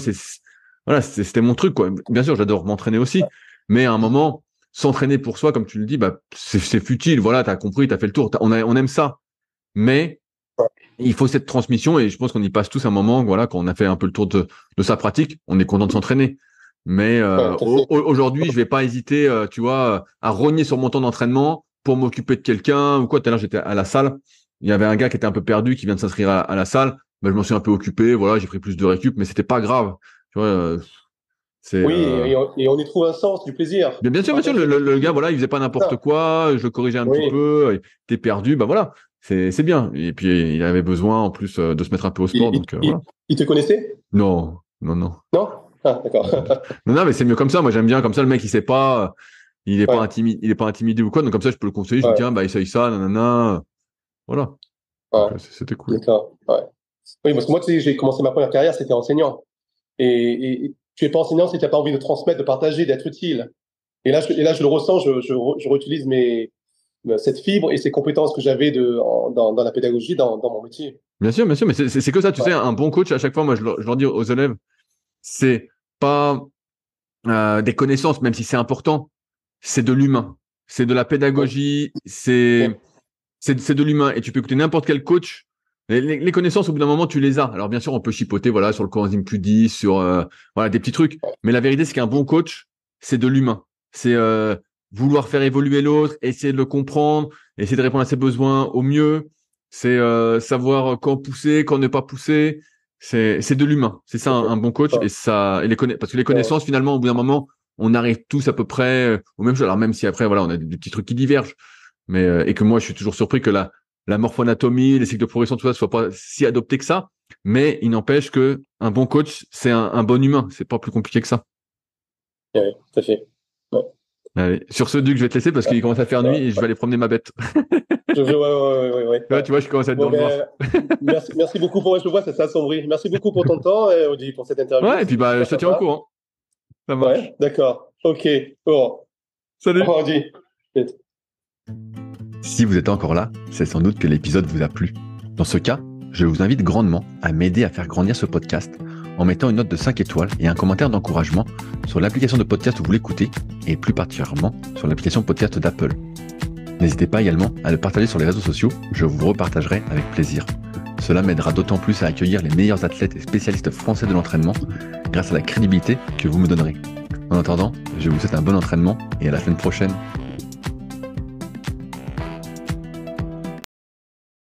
voilà, c'était mon truc, quoi. Bien sûr, j'adore m'entraîner aussi, mais à un moment, s'entraîner pour soi, comme tu le dis, bah, c'est futile. Voilà, t'as compris, t'as fait le tour. On aime ça, mais il faut cette transmission et je pense qu'on y passe tous un moment, voilà, quand on a fait un peu le tour de sa pratique, on est content de s'entraîner. Mais Ouais, tout à fait. aujourd'hui, je vais pas hésiter, tu vois, à rogner sur mon temps d'entraînement pour m'occuper de quelqu'un ou quoi. Tout à l'heure, j'étais à la salle. Il y avait un gars qui était un peu perdu, qui vient de s'inscrire à la salle. Ben, je m'en suis un peu occupé, voilà, j'ai pris plus de récup, mais c'était pas grave. Tu vois, c'est Oui, et on y trouve un sens, du plaisir. bien Le sûr, bien sûr, partage, c'est le gars, voilà, il faisait pas n'importe ça. quoi, je le corrigeais un petit Oui. peu, il était perdu, bah voilà, c'est bien. Et puis il avait besoin en plus de se mettre un peu au sport, donc voilà. Il te connaissait? Non. Non? Ah, d'accord. Non, mais c'est mieux comme ça. Moi, j'aime bien comme ça. Le mec, il sait pas, Ouais, il est pas intimidé ou quoi. Donc comme ça, je peux le conseiller. Je lui dis ouais, tiens, bah essaye ça, nanana. Voilà. ouais. Donc c'était cool. D'accord. Ouais. Oui, parce que moi, tu sais, j'ai commencé ma première carrière, c'était enseignant. Et tu es pas enseignant si tu n'as pas envie de transmettre, de partager, d'être utile. Et là, je le ressens, je réutilise cette fibre et ces compétences que j'avais dans la pédagogie, dans mon métier. Bien sûr, mais c'est que ça. Tu sais, Ouais. un bon coach, à chaque fois, moi, je leur dis aux élèves, c'est pas des connaissances, même si c'est important. C'est de l'humain. C'est de la Ouais. pédagogie. Ouais. C'est de l'humain. Et tu peux écouter n'importe quel coach. Les connaissances, au bout d'un moment, tu les as. Alors, bien sûr, on peut chipoter, voilà, sur le coenzyme Q10, sur, voilà, des petits trucs. Mais la vérité, c'est qu'un bon coach, c'est de l'humain. C'est, vouloir faire évoluer l'autre, essayer de le comprendre, essayer de répondre à ses besoins au mieux. c'est savoir quand pousser, quand ne pas pousser. C'est de l'humain. C'est ça un bon coach. Et ça, parce que les connaissances, finalement, au bout d'un moment, on arrive tous à peu près au même chose. Alors même si après, voilà, on a des petits trucs qui divergent, mais et que moi, je suis toujours surpris que la morphoanatomie, les cycles de progression, tout ça, soit pas si adopté que ça. Mais il n'empêche que un bon coach, c'est un bon humain. C'est pas plus compliqué que ça. Oui, tout à fait. Ouais. Allez. Sur ce, Duc, je vais te laisser parce qu'il commence à faire nuit et je vais aller promener ma bête. Ouais. Tu vois, je commence à être dans le noir. Merci beaucoup pour, je vois, ça s'assombrit. Merci beaucoup pour ton temps, Audi, pour cette interview. Ouais, et puis je te tiens au courant. Ça marche. Ouais, d'accord. Ok. Bon. Salut. Audi. Si vous êtes encore là, c'est sans doute que l'épisode vous a plu. Dans ce cas, je vous invite grandement à m'aider à faire grandir ce podcast en mettant une note de 5 étoiles et un commentaire d'encouragement sur l'application de podcast où vous l'écoutez et plus particulièrement sur l'application podcast d'Apple. N'hésitez pas également à le partager sur les réseaux sociaux, je vous repartagerai avec plaisir. Cela m'aidera d'autant plus à accueillir les meilleurs athlètes et spécialistes français de l'entraînement grâce à la crédibilité que vous me donnerez. En attendant, je vous souhaite un bon entraînement et à la semaine prochaine.